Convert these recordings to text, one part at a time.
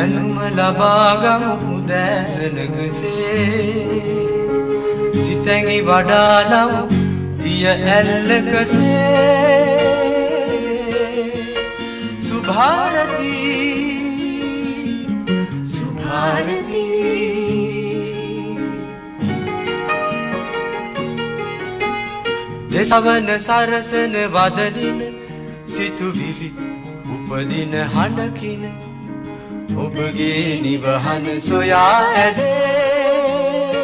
අනුම ලබාගමු උදෑසනකසේ සිතැඟි වඩාලමු දිය ඇල්ලකසේ සුභාරතී සුභාරතී දෙසවන සරසන වදනින සිතුවිලි උපදින හඬකින ඔබගේ නිවහන සොයා ඇදේ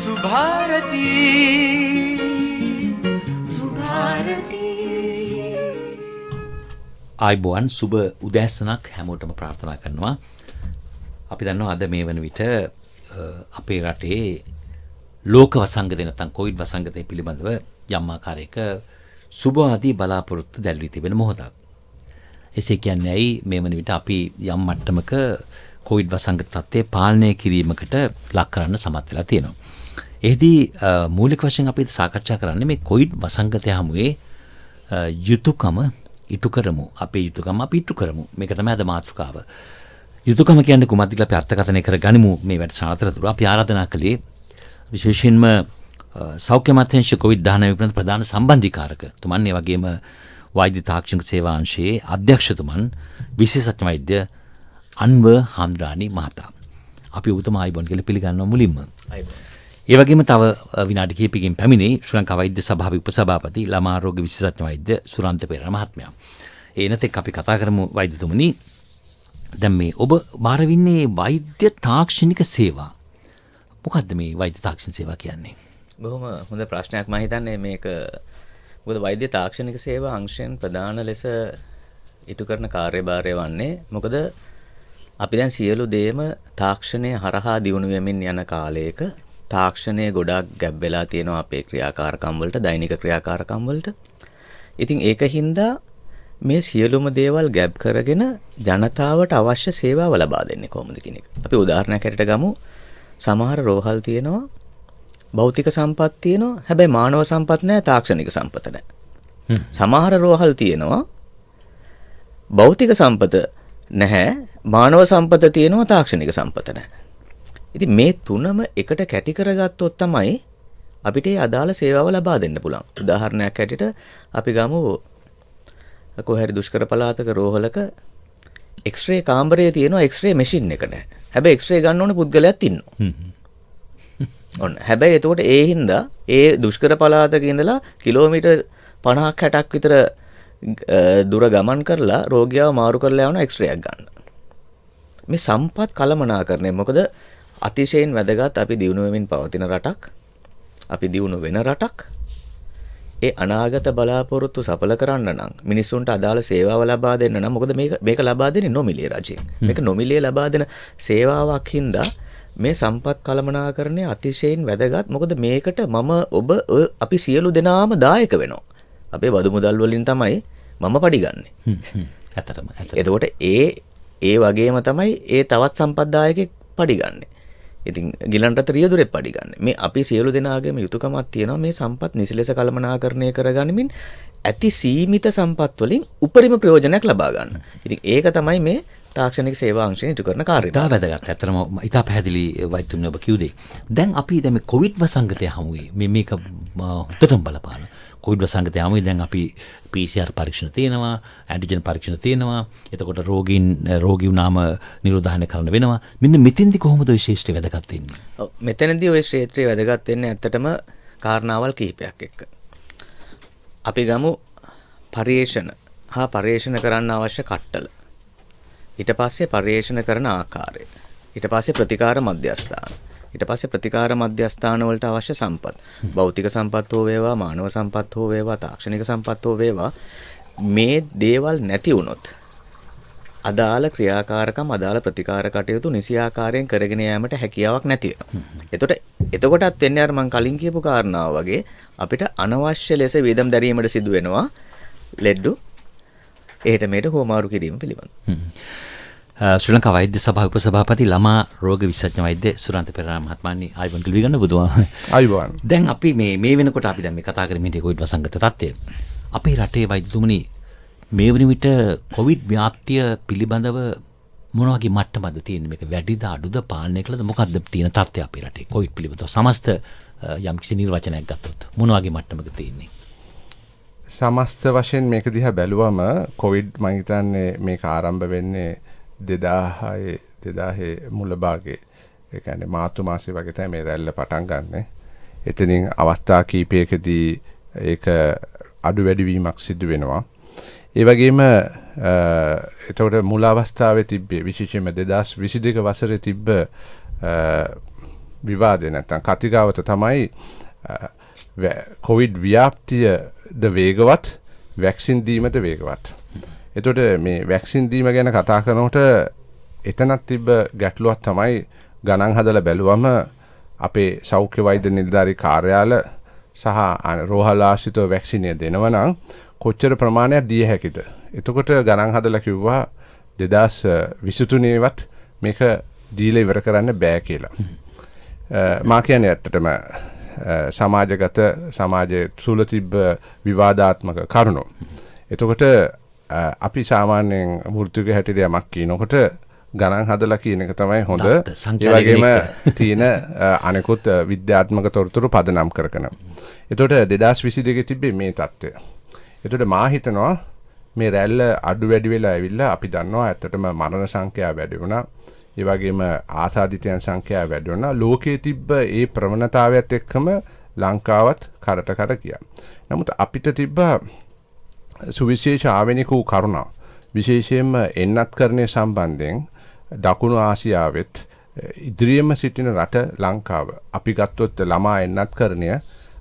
සුභාරතී සුභාරතී. ආයිබෝන් සුබ උදෑසනක් හැමෝටම ප්‍රාර්ථනා කරනවා. අපි දන්නවා අද මේ වන විට අපේ රටේ ලෝක වසංගතය නැත්නම් කොවිඩ් වසංගතය පිළිබඳව යම් ආකාරයක සුබ ආදී බලාපොරොත්තු දැල්වී තිබෙන මොහොතක්. එසේ කියන්නේ ඇයි මේ වන විට අපි යම් මට්ටමක කොවිඩ් වසංගත තත්ත්වය පාලනය කිරීමකට ලක් කරන්න සමත් වෙලා තියෙනවා. එහිදී මූලික වශයෙන් අපි සාකච්ඡා කරන්නේ මේ කොවිඩ් වසංගතය හමුවේ යුතුයකම ඉටු කරමු. අපේ යුතුයකම අපි ඉටු කරමු. මේක තමයි අද මාතෘකාව. යුතුයකම කියන්නේ කුමක්ද කියලා අපි අර්ථකථනය කරගනිමු මේ වැඩසටහන අතරතුර. අපි ආරාධනා කළේ විශේෂයෙන්ම සෞඛ්‍ය අමාත්‍යාංශ කොවිඩ්-19 පිළිබඳ ප්‍රධාන සම්බන්ධීකාරක තුමන් ඒ වගේම වෛද්‍ය තාක්ෂණික සේවා අංශයේ අධ්‍යක්ෂතුමන් විශේෂඥ වෛද්‍ය අන්වර් හම්දානි මහතා. අපි ඔබතුමා ආයිබෝන් කියලා පිළිගන්නවා මුලින්ම. ආයිබෝන්. ඒ වගේම තව විනාඩි කිහිපයකින් පැමිණි ශ්‍රී ලංකා වෛද්‍ය සභාවේ උපසභාපති ළමා රෝග විශේෂඥ වෛද්‍ය සුරන්ත පෙරේරා මහත්මයා. එනතෙක් අපි කතා කරමු වෛද්‍යතුමනි. දැන් මේ ඔබ බාර වින්නේ වෛද්‍ය තාක්ෂණික සේවා. මොකද්ද මේ වෛද්‍ය තාක්ෂණ සේවා කියන්නේ? බොහොම හොඳ ප්‍රශ්නයක් මම හිතන්නේ මේක. මොකද වෛද්‍ය තාක්ෂණික සේවා අංශයෙන් ප්‍රධාන ලෙස ඉටු කරන කාර්යභාරය වන්නේ මොකද අපි දැන් සියලු දේම තාක්ෂණය හරහා දියුණු වෙමින් යන කාලයක තාක්ෂණය ගොඩාක් ගැබ් වෙලා තියෙනවා අපේ ක්‍රියාකාරකම් වලට, දෛනික ක්‍රියාකාරකම් වලට. ඉතින් ඒකින්ද මේ සියලුම දේවල් ගැබ් කරගෙන ජනතාවට අවශ්‍ය සේවාව ලබා දෙන්නේ කොහොමද කියන එක. අපි උදාහරණයක් හැටියට ගමු. සමහර රෝහල් තියෙනවා භෞතික සම්පත් තියෙනවා හැබැයි මානව සම්පත් නැහැ, තාක්ෂණික සම්පත නැහැ. සමහර රෝහල් තියෙනවා භෞතික සම්පත නැහැ, මානව සම්පත තියෙනවා, තාක්ෂණික සම්පත නැහැ. ඉතින් මේ තුනම එකට කැටි කරගත්තොත් තමයි අපිට ඒ අදාළ සේවාව ලබා දෙන්න පුළුවන්. උදාහරණයක් හැටියට අපි ගමු කොහේරි දුෂ්කර පළාතක රෝහලක එක්ස්රේ කාමරයේ තියෙනවා එක්ස්රේ මැෂින් එක නැහැ. හැබැයි එක්ස්රේ ගන්න ඕනේ පුද්ගලයෙක් ඉන්නවා. ඔන්න හැබැයි එතකොට ඒ හින්දා ඒ දුෂ්කර පළාතක ඉඳලා කිලෝමීටර් 50ක් 60ක් විතර දුර ගමන් කරලා රෝගියාව මාරු කරලා යවන එක්ස්රේ එකක් ගන්න. මේ සම්පත් කළමනාකරණය මොකද අතිශයින් වැදගත්. අපි දියුණු වෙමින් පවතින රටක්, අපි දියුණු වෙන රටක්. ඒ අනාගත බලාපොරොත්තු සඵල කරන්න නම් මිනිස්සුන්ට අදාළ සේවාව ලබා දෙන්න නම් මොකද මේක ලබා දෙන්නේ නොමිලේ රජයෙන්. මේක නොමිලේ ලබා දෙන සේවාවක් හින්දා මේ සම්පත් කළමනාකරණය අතිශයින් වැදගත්. මොකද මේකට මම ඔබ අපි සියලු දෙනාම දායක වෙනවා. අපේ බදු මුදල් වලින් තමයි මම පඩි ගන්නෙ. ඇත්තටම. එතකොට ඒ වගේම තමයි ඒ තවත් සම්පත් දායකෙක් පඩි ගන්නෙ. ඉතින් ගිලන් රට රියදුරේ පඩි ගන්න. මේ අපි සියලු දෙනාගේම යුතුයකමක් තියෙනවා මේ සම්පත් නිසි ලෙස කළමනාකරණය කරගනිමින් ඇති සීමිත සම්පත් වලින් උපරිම ප්‍රයෝජනයක් ලබා ගන්න. ඉතින් ඒක තමයි මේ තාක්ෂණික සේවා අංශයෙන් ඉටු කරන කාර්යය. ඉතා වැදගත්. ඇත්තටම ඉතා පැහැදිලි වෛද්‍යතුමනි ඔබ කිව්වේ. දැන් අපි දැන් මේ කොවිඩ් වසංගතය හමුවේ මේක හොඳටම බලපාන. කොවිඩ් වසංගතය හමුවේ දැන් අපි PCR පරීක්ෂණ තියෙනවා, ඇන්ටිජන් පරීක්ෂණ තියෙනවා. එතකොට රෝගී වුණාම නිරෝධායන කරන්න වෙනවා. මෙන්න මෙතෙන්දි කොහොමද ඔය ශේෂ්ත්‍රය වැදගත් වෙන්නේ? ඔව් මෙතනදී ඔය ශේෂ්ත්‍රය වැදගත් වෙන්නේ ඇත්තටම කාරණාවල් කිහිපයක් එක්ක. අපි ගමු පරීක්ෂණ කරන්න අවශ්‍ය කට්ටල. ඊට පස්සේ පරීක්ෂණ කරන ආකාරය. ඊට පස්සේ ප්‍රතිකාර මධ්‍යස්ථාන. ඊට පස්සේ ප්‍රතිකාර මධ්‍යස්ථාන වලට අවශ්‍ය සම්පත්. භෞතික සම්පත් හෝ වේවා, මානව සම්පත් හෝ වේවා, තාක්ෂණික සම්පත් හෝ වේවා, මේ දේවල් නැති වුණොත් අදාළ ක්‍රියාකාරකම්, අදාළ ප්‍රතිකාර කටයුතු නිසි ආකාරයෙන් කරගෙන යාමට හැකියාවක් නැති වෙනවා. එතකොටත් වෙන්නේ අර මම කලින් කියපු කාරණාව වගේ අපිට අනවශ්‍ය ලෙස වේදම් දැරීමට සිදු වෙනවා ලෙඩ්ඩු එහෙට මෙහෙට හොමාරු කිරීම පිළිබඳව. ශ්‍රී ලංකා වෛද්‍ය සභාවේ උපසභාපති ළමා රෝග විශේෂඥ වෛද්‍ය සුරන්ත පෙරේරා මහත්මයානි ආයිබෝන් කියලා ගන්න බුදුහාම. ආයිබෝන්. දැන් අපි මේ වෙනකොට අපි දැන් මේ කතා කරමින් ඉන්නේ කොවිඩ් වසංගත තත්ත්වය. අපේ රටේ වෛද්‍යතුමනි මේ වන විට කොවිඩ් ව්‍යාප්තිය පිළිබඳව මොන වගේ මට්ටමද තියෙන්නේ මේක වැඩිද අඩුද පාලනය කළද මොකක්ද තියෙන තත්ත්වය අපේ රටේ කොවිඩ් පිළිබඳව සමස්ත යම්කිසි නිර්වචනයක් ගත්තොත් මොන වගේ මට්ටමක තියෙන්නේ සමස්ත වශයෙන් මේක දිහා බැලුවම කොවිඩ් මම හිතන්නේ මේක ආරම්භ වෙන්නේ 2000 මුල භාගයේ ඒ කියන්නේ මාර්තු මාසයේ වගේ තමයි මේ රැල්ල පටන් ගන්නෙ. එතනින් අවස්ථා කීපයකදී ඒක අඩු වැඩි වීමක් සිදු වෙනවා. ඒ වගේම එතකොට මුල අවස්ථාවේ තිබ්බේ විශේෂයෙන්ම 2022 වසරේ තිබ්බ විවාදේ නැත්නම් කතිකාවත තමයි කොවිඩ් ව්‍යාප්තියද වේගවත් වැක්සින් දීමද වේගවත්. එතකොට මේ වැක්සින් දීම ගැන කතා කරනකොට එතනක් තිබ්බ ගැටලුවක් තමයි ගණන් හදලා බැලුවම අපේ සෞඛ්‍ය වෛද්‍ය නිලධාරී කාර්යාල සහ රෝහල ආශ්‍රිතව වැක්සිනය දෙනවා නම් කොච්චර ප්‍රමාණයක් දිය හැකිද? එතකොට ගණන් හදලා කිව්වා 2023වත් මේක දීලා ඉවර කරන්න බෑ කියලා. මා කියන්නේ ඇත්තටම සමාජගත සමාජයේ තුල තිබ්බ විවාදාත්මක කරුණු. එතකොට අපි සාමාන්‍යයෙන් වෘත්තික හැටියට යමක් කියනකොට ගණන් හදලා කියන එක තමයි හොඳ. ඒ වගේම තියෙන අනෙකුත් විද්‍යාත්මක තොරතුරු පදනම් කරගෙන. එතකොට 2022 තිබ්බේ මේ தත්ත්වය. එතකොට මා හිතනවා මේ රැල්ල අඩු වැඩි වෙලා ඇවිල්ලා අපි දන්නවා ඇත්තටම මරණ සංඛ්‍යාව වැඩි වුණා. ඒ වගේම ආසාදිතයන් සංඛ්‍යාව වැඩි වුණා. ලෝකයේ තිබ්බ ඒ ප්‍රවණතාවයත් එක්කම ලංකාවත් කරට කර ගියා. නමුත් අපිට තිබ්බ සුවිශේෂ ආවෙනික වූ කරුණා විශේෂයෙන්ම එන්නත්කරණය සම්බන්ධයෙන් දකුණු ආසියාවෙත් ඉදිරියේම සිටින රට ලංකාව. අපි ගත්තොත් ළමා එන්නත්කරණය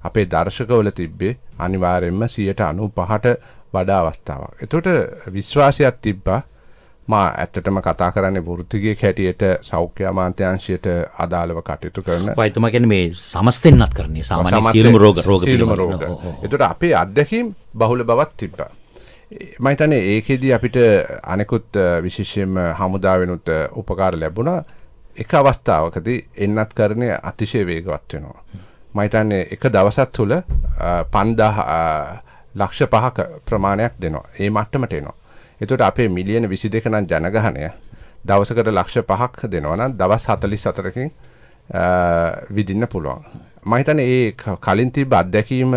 අපේ දර්ශකවල තිබ්බේ අනිවාර්යයෙන්ම 95%ට වඩා අවස්ථාවක්. එතකොට විශ්වාසයක් තිබ්බා මා ඇත්තටම කතා කරන්නේ වෘත්තිකයෙක් හැටියට සෞඛ්‍ය අමාත්‍යාංශයට අදාළව කටයුතු කරන වෛද්‍යතුමා කියන්නේ මේ සමස්තෙන්නත් කරන්නේ සාමාන්‍ය සියලුම රෝග පිළිබඳව. එතකොට අපේ අත්දැකීම් බහුල බවක් තිබ්බා. මම හිතන්නේ ඒකෙදී අපිට අනෙකුත් විශේෂයෙන්ම හමුදාවෙනුත් උපකාර ලැබුණා. එක අවස්ථාවකදී එන්නත් කරන්නේ අතිශය වේගවත් වෙනවා. මම හිතන්නේ එක දවසක් තුල 5,00,000ක ප්‍රමාණයක් දෙනවා. ඒ මට්ටමට එනවා. එතකොට අපේ මිලියන 22 නම් ජනගහනය දවසකට 5,00,000ක් දෙනවා නම් දවස් 44කින් විදින්න පුළුවන්. මම හිතන්නේ ඒ කලින් තිබ්බ අත්දැකීම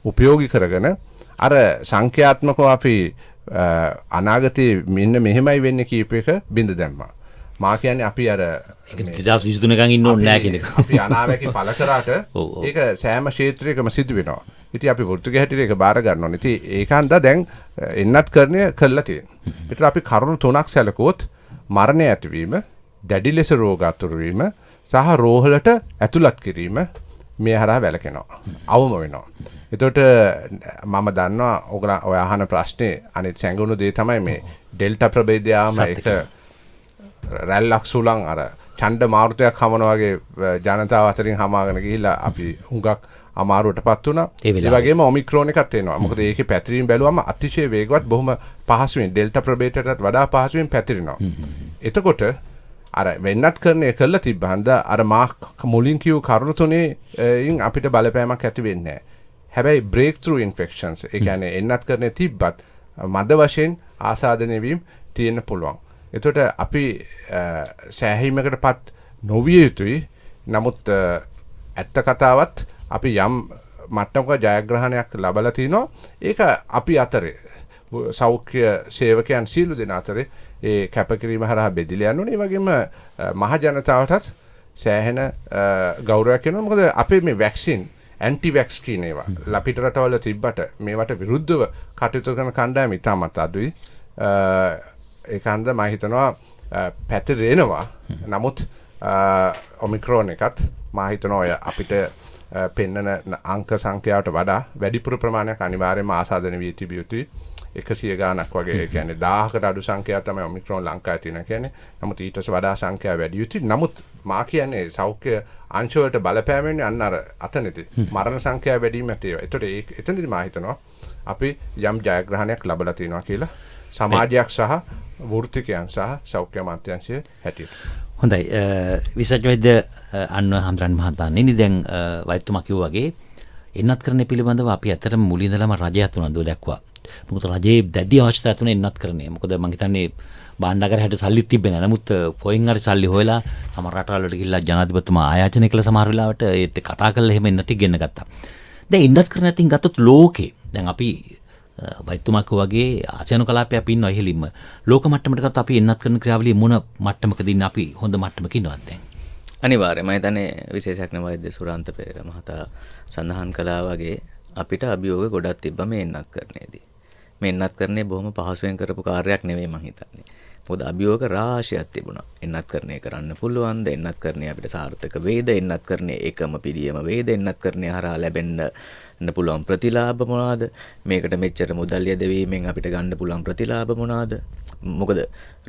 උපයෝගී කරගෙන අර සංඛ්‍යාත්මකව අපි අනාගතයේ මෙන්න මෙහෙමයි වෙන්නේ කීප එක බින්ද දැම්මා. මා කියන්නේ අපි අර 2023 එකන් ඉන්න ඕනේ නැහැ කියන එක. අපි අනාවැකි පළ කරාට ඒක සෑම ක්ෂේත්‍රයකම සිදු වෙනවා. ඉතින් අපි වෘත්තික හැටියට ඒක බාර ගන්න ඕනේ. ඉතින් ඒකන්ද දැන් එන්නත් කරණය කළා තියෙනවා. ඒතර අපි කරුණු තුනක් සැලකුවොත් මරණය ඇතිවීම, දැඩි ලෙස රෝග අතුරු වීම සහ රෝහලට ඇතුළත් කිරීම මේ හරහා වැළකෙනවා. අවම වෙනවා. එතකොට මම දන්නවා ඔය අහන ප්‍රශ්නේ අනිත් සැඟවුණු දේ තමයි මේ ඩෙල්ටා ප්‍රභේදය ආම ඒක රැල්ලක් සුලං අර ඡණ්ඩ මාරුතයක් හමන වගේ ජනතාව අතරින් හමාගෙන ගිහිල්ලා අපි හුඟක් අමාරුවටපත් වුණා. ඒ වගේම ඔමික්‍රෝන් එකත් එනවා. මොකද ඒකේ පැතිරීම බැලුවම අතිශය වේගවත් බොහොම පහසුවෙන් ඩෙල්ටා ප්‍රභේදයටත් වඩා පහසුවෙන් පැතිරෙනවා. එතකොට අර වෙන්නත් කරන්නේ කළා තිබ්බහන්ද අර මා මුලින් කියු කරුණු තුනේ ඉන් අපිට බලපෑමක් ඇති වෙන්නේ නැහැ. හැබැයි breakthrough infections ඒ කියන්නේ එන්නත් කරන්නේ තිබ්බත් මද වශයෙන් ආසාදනය වීම තියෙන්න පුළුවන්. එතකොට අපි සෑහීමකටපත් නොවිය යුතුයි. නමුත් ඇත්ත කතාවත් අපි යම් මට්ටමක ජයග්‍රහණයක් ලබලා තිනවා. ඒක අපි අතරේ සෞඛ්‍ය සේවකයන් සීලු දෙන අතරේ ඒ කැපකිරීම හරහා බෙදලා යන්න ඕනේ. ඒ වගේම මහ ජනතාවටත් සෑහෙන ගෞරවයක් වෙනවා. මොකද අපේ මේ වැක්සින් ඇන්ටි වැක්ස් කියන ඒවා ලපිට රටවල තිබ්බට මේවට විරුද්ධව කටයුතු කරන කණ්ඩායම ඉතාමත් අඩුයි. ඒකන්ද මම හිතනවා පැතිරෙනවා. නමුත් ඔමික්‍රෝන් එකත් මම හිතනවා ඔය අපිට පෙන්නන අංක සංඛ්‍යාවට වඩා වැඩිපුර ප්‍රමාණයක් අනිවාර්යයෙන්ම ආසාදනය වී තිබිය යුතුයි. 100 ගාණක් වගේ ඒ කියන්නේ 1000කට අඩු සංඛ්‍යාවක් තමයි ඔමික්‍රෝන් ලංකාවේ තියෙන කියන්නේ. නමුත් ඊට වඩා සංඛ්‍යාව වැඩි යුතුයි. නමුත් මා කියන්නේ සෞඛ්‍ය අංශ වලට බලපෑම වෙන්නේ අන්න අර අතනදී මරණ සංඛ්‍යාව වැඩි වීමත් ඒවා. ඒතකොට එතනදී මා හිතනවා අපි යම් ජයග්‍රහණයක් ලැබලා තියෙනවා කියලා සමාජයක් සහ වෘත්තිකයන් සහ සෞඛ්‍ය අමාත්‍යාංශයේ හැටියට. හොඳයි විශේෂ වෛද්‍ය අන්න හඳුරන් මහතා නෙනි දැන් වෛද්‍යතුමා කිව්වා වගේ එන්නත් කරන පිළිබඳව අපි ඇත්තටම මුලින්දලම රජයත් උනන්දුව දැක්වා. මොකද රජයේ දැඩි අවශ්‍යතාවය තුන එන්නත් කරන්නේ. මොකද මම හිතන්නේ බාණ්ඩාගාර හැට සල්ලිත් තිබෙන්නේ නැහැ. නමුත් කොහෙන් හරි සල්ලි හොයලා සමහර රටවල් වලට ගිහිල්ලා ජනාධිපතිතුමා ආයාචනය කළ සමහර වෙලාවට ඒත් කතා කරලා එහෙම එන්නත් ගෙන්න ගත්තා. දැන් ඉන්නත් කරන අතින් ගත්තොත් ලෝකේ දැන් අපි වෛද්‍යතුමාක වගේ ආසියානු කලාපයේ අපි ඉන්නවා ඉහළින්ම. ලෝක මට්ටමට ගත්තොත් අපි එන්නත් කරන ක්‍රියාවලිය මොන මට්ටමකද ඉන්නේ අපි හොඳ මට්ටමක ඉන්නවද දැන්? අනිවාර්යයෙන්ම මම හිතන්නේ විශේෂඥ වෛද්‍ය සුරාන්ත පෙරේරා මහතා සඳහන් කළා වගේ අපිට අභියෝග ගොඩක් තිබ්බා මේ එන්නත් කරන්නේදී. මේ එන්නත් කරන්නේ බොහොම පහසුවෙන් කරපු කාර්යයක් නෙවෙයි මම හිතන්නේ. මොකද අභියෝග රාශියක් තිබුණා. එන්නත් කරන්නේ කරන්න පුළුවන්ද? එන්නත් කරන්නේ අපිට සාර්ථක වේද? එන්නත් කරන්නේ එකම පිළියම වේද? එන්නත් කරන්නේ හරහා ලැබෙන්න පුළුවන් ප්‍රතිලාභ මොනවාද? මේකට මෙච්චර මුදල් යදවීමෙන් අපිට ගන්න පුළුවන් ප්‍රතිලාභ මොනවාද? මොකද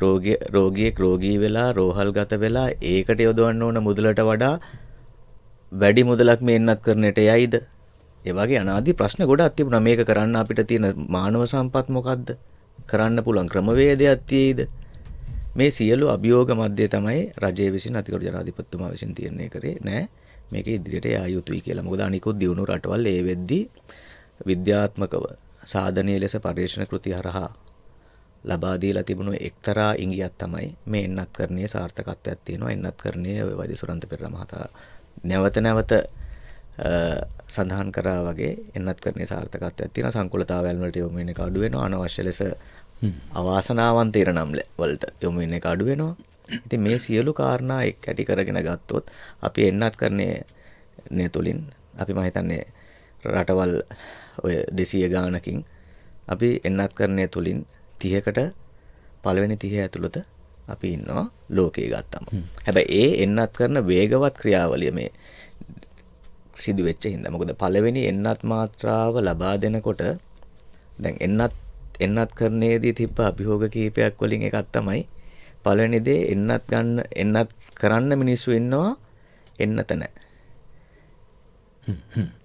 රෝගියෙක් රෝගී වෙලා රෝහල් ගත වෙලා ඒකට යොදවන්න ඕන මුදලට වඩා වැඩි මුදලක් මේ එන්නත් කරන්නට යයිද? ඒ වගේ අනාදි ප්‍රශ්න ගොඩක් තිබුණා. මේක කරන්න අපිට තියෙන මානව සම්පත් මොකද්ද? කරන්න පුළුවන් ක්‍රමවේදයක් තියෙයිද? මේ සියලු අභියෝග මැද්දේ තමයි රජයේ විසින් අතිගරු ජනාධිපතිතුමා විසින් තීරණය කරේ නෑ මේක ඉදිරියට යා යුතුයි කියලා. මොකද අනිකුත් දියුණු රටවල් ඒ වෙද්දී විද්‍යාත්මකව සාධනීය ලෙස පරීක්ෂණ කෘති හරහා ලබා දීලා තිබුණු එක්තරා ඉඟියක් තමයි මේ එන්නත් කරන්නේ සාර්ථකත්වයක් තියෙනවා. එන්නත් කරන්නේ වෛද්‍ය සුරන්ත පෙරේරා මහතා නැවත නැවත සඳහන් කරා වගේ එන්නත් කරන්නේ සාර්ථකත්වයක් තියෙනවා. සංකුලතාවයන් වලට යොමු වෙන එක අඩු වෙනවා. අනවශ්‍ය ලෙස අවාසනාවන්ත ඉරණම් වලට යොමු වෙන එක අඩු වෙනවා. ඉතින් මේ සියලු කාරණා එක් ඇටි කරගෙන ගත්තොත් අපි එන්නත් කරන්නේ තුලින් අපි මම හිතන්නේ රටවල් ඔය 200 ගානකින් අපි එන්නත් කරන්නේ තුලින් 30කට පළවෙනි 30 ඇතුළත අපි ඉන්නවා ලෝකයේ ගත්තම. හැබැයි ඒ එන්නත් කරන වේගවත් ක්‍රියාවලිය මේ සිදු වෙච්ච හින්දා. මොකද පළවෙනි එන්නත් මාත්‍රාව ලබා දෙනකොට දැන් එන්නත් කරන්නේදී තිබ්බ අභියෝග කීපයක් වලින් එකක් තමයි පළවෙනි දේ එන්නත් කරන්න මිනිස්සු ඉන්නවා එන්නත නැහැ.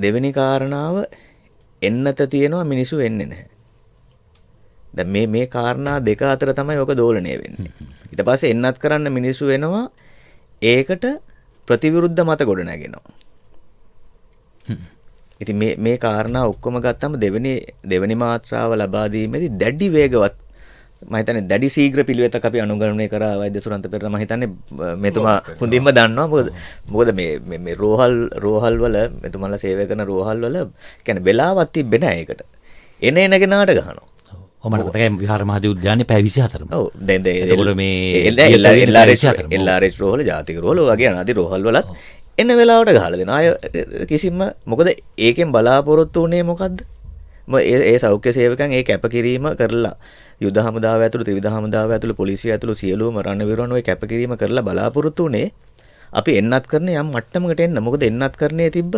දෙවෙනි කාරණාව එන්නත තියෙනවා මිනිස්සු එන්නේ නැහැ. දැන් මේ කාරණා දෙක අතර තමයි ඔක දෝලණය වෙන්නේ. ඊට පස්සේ එන්නත් කරන්න මිනිස්සු වෙනවා ඒකට ප්‍රතිවිරුද්ධ මත ගොඩ නැගෙනවා. ඉතින් මේ කාරණා ඔක්කොම ගත්තම දෙවෙනි මාත්‍රාව ලබා දීමේදී දැඩි වේගවත් මම හිතන්නේ දැඩි ශීඝ්‍ර පිළිවෙතක් අපි අනුගමනය කරා වෛද්‍ය සුරන්ත පෙරේරා මම හිතන්නේ මෙතුමා හොඳින්ම දන්නවා. මොකද මේ රෝහල් වල මෙතුමාලා සේවය කරන රෝහල් වල කියන්නේ වෙලාවක් තිබ්බේ නැහැ ඒකට. එන කෙනාට ගහනවා. මට මතකයි විහාර මහදී උද්‍යානයේ පැය 24ම. ඔව් දැන් ඒකවල මේ LRH රෝහල ජාතික රෝහල වගේ අනාදි රෝහල් වලත් එන වෙලාවට ගහලා දෙනවා. අය කිසිම මොකද ඒකෙන් බලාපොරොත්තු වුණේ මොකද්ද? ඒ සෞඛ්‍ය සේවකයන් ඒ කැපකිරීම කරලා යුද හමුදාව ඇතුළු ත්‍රිවිධ හමුදාව ඇතුළු පොලිසිය ඇතුළු සියලුම රණවිරුවන් ඔය කැපකිරීම කරලා බලාපොරොත්තු වුණේ අපි එන්නත් කරන යම් මට්ටමකට එන්න. මොකද එන්නත් කරන්නේ තිබ්බ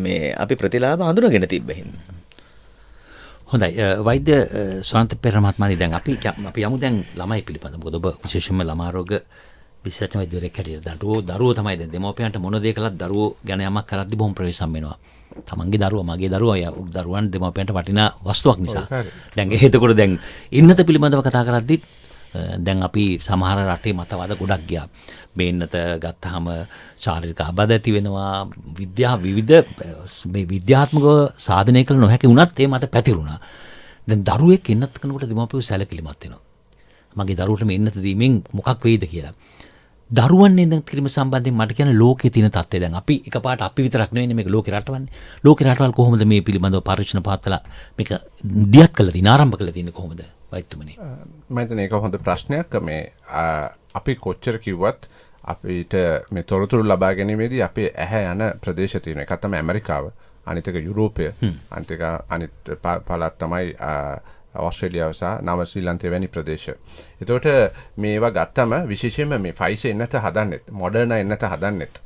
මේ අපි ප්‍රතිලාභ අඳුනගෙන තිබ්බ හින්දා. හොඳයි වෛද්‍ය සුරන්ත පෙරේරා මහත්මයානි දැන් අපි යමු දැන් ළමයි පිළිබඳ. මොකද ඔබ විශේෂයෙන්ම ළමා රෝග විශේෂඥ වෛද්‍යවරයෙක් හැටියට දරුවෝ තමයි දැන් දෙමව්පියන්ට මොන දේ කළත් දරුවෝ ගැන යමක් කරද්දි බොහොම ප්‍රවේශම් වෙනවා. තමන්ගේ දරුවා මගේ දරුවා දරුවන් දෙමව්පියන්ට වටිනා වස්තුවක් නිසා. දැන් එතකොට දැන් ඉන්නත පිළිබඳව කතා කරද්දිත් දැන් අපි සමහර රටේ මතවාද ගොඩක් ගියා. මේ ඉන්නත ගත්තාම ශාරීරික ආබාධ ඇති වෙනවා. මේ විද්‍යාත්මකව සාධනය කළ නොහැකි වුණත් ඒ මත පැතිරුණා. දැන් දරුවෙක් ඉන්නත් කරනකොට දෙමව්පියෝ සැලකිලිමත් වෙනවා. මගේ දරුවට මේ ඉන්නත දීමෙන් මොකක් වෙයිද කියලා. දරුවන් එන්නත් කිරීම සම්බන්ධයෙන් මට කියන ලෝකයේ තියෙන තත්ත්වය දැන් අපි එකපාරට අපි විතරක් නෙවෙයි මේක ලෝකේ රටවන්නේ. ලෝකේ රටවල් කොහොමද මේ පිළිබඳව පරීක්ෂණ පවත්වලා මේක දියත් කළා දින ආරම්භ කළා තියෙන්නේ කොහොමද වෛද්‍යතුමනි? මම හිතන්නේ ඒක හොඳ ප්‍රශ්නයක්. මේ අපි කොච්චර කිව්වත් අපිට මේ තොරතුරු ලබා ගැනීමේදී අපේ ඇහැ යන ප්‍රදේශ තියෙනවා. එකක් තමයි ඇමරිකාව, අනිත් එක යුරෝපය, අනිත් පළාත් තමයි ඔස්ට්‍රේලියාව සහ නව ශ්‍රීලන්තය වැනි ප්‍රදේශ. එතකොට මේවා ගත්තම විශේෂයෙන්ම මේ ෆයිසර් එන්නත හදන්නෙත්, මොඩර්නා එන්නත හදන්නෙත්,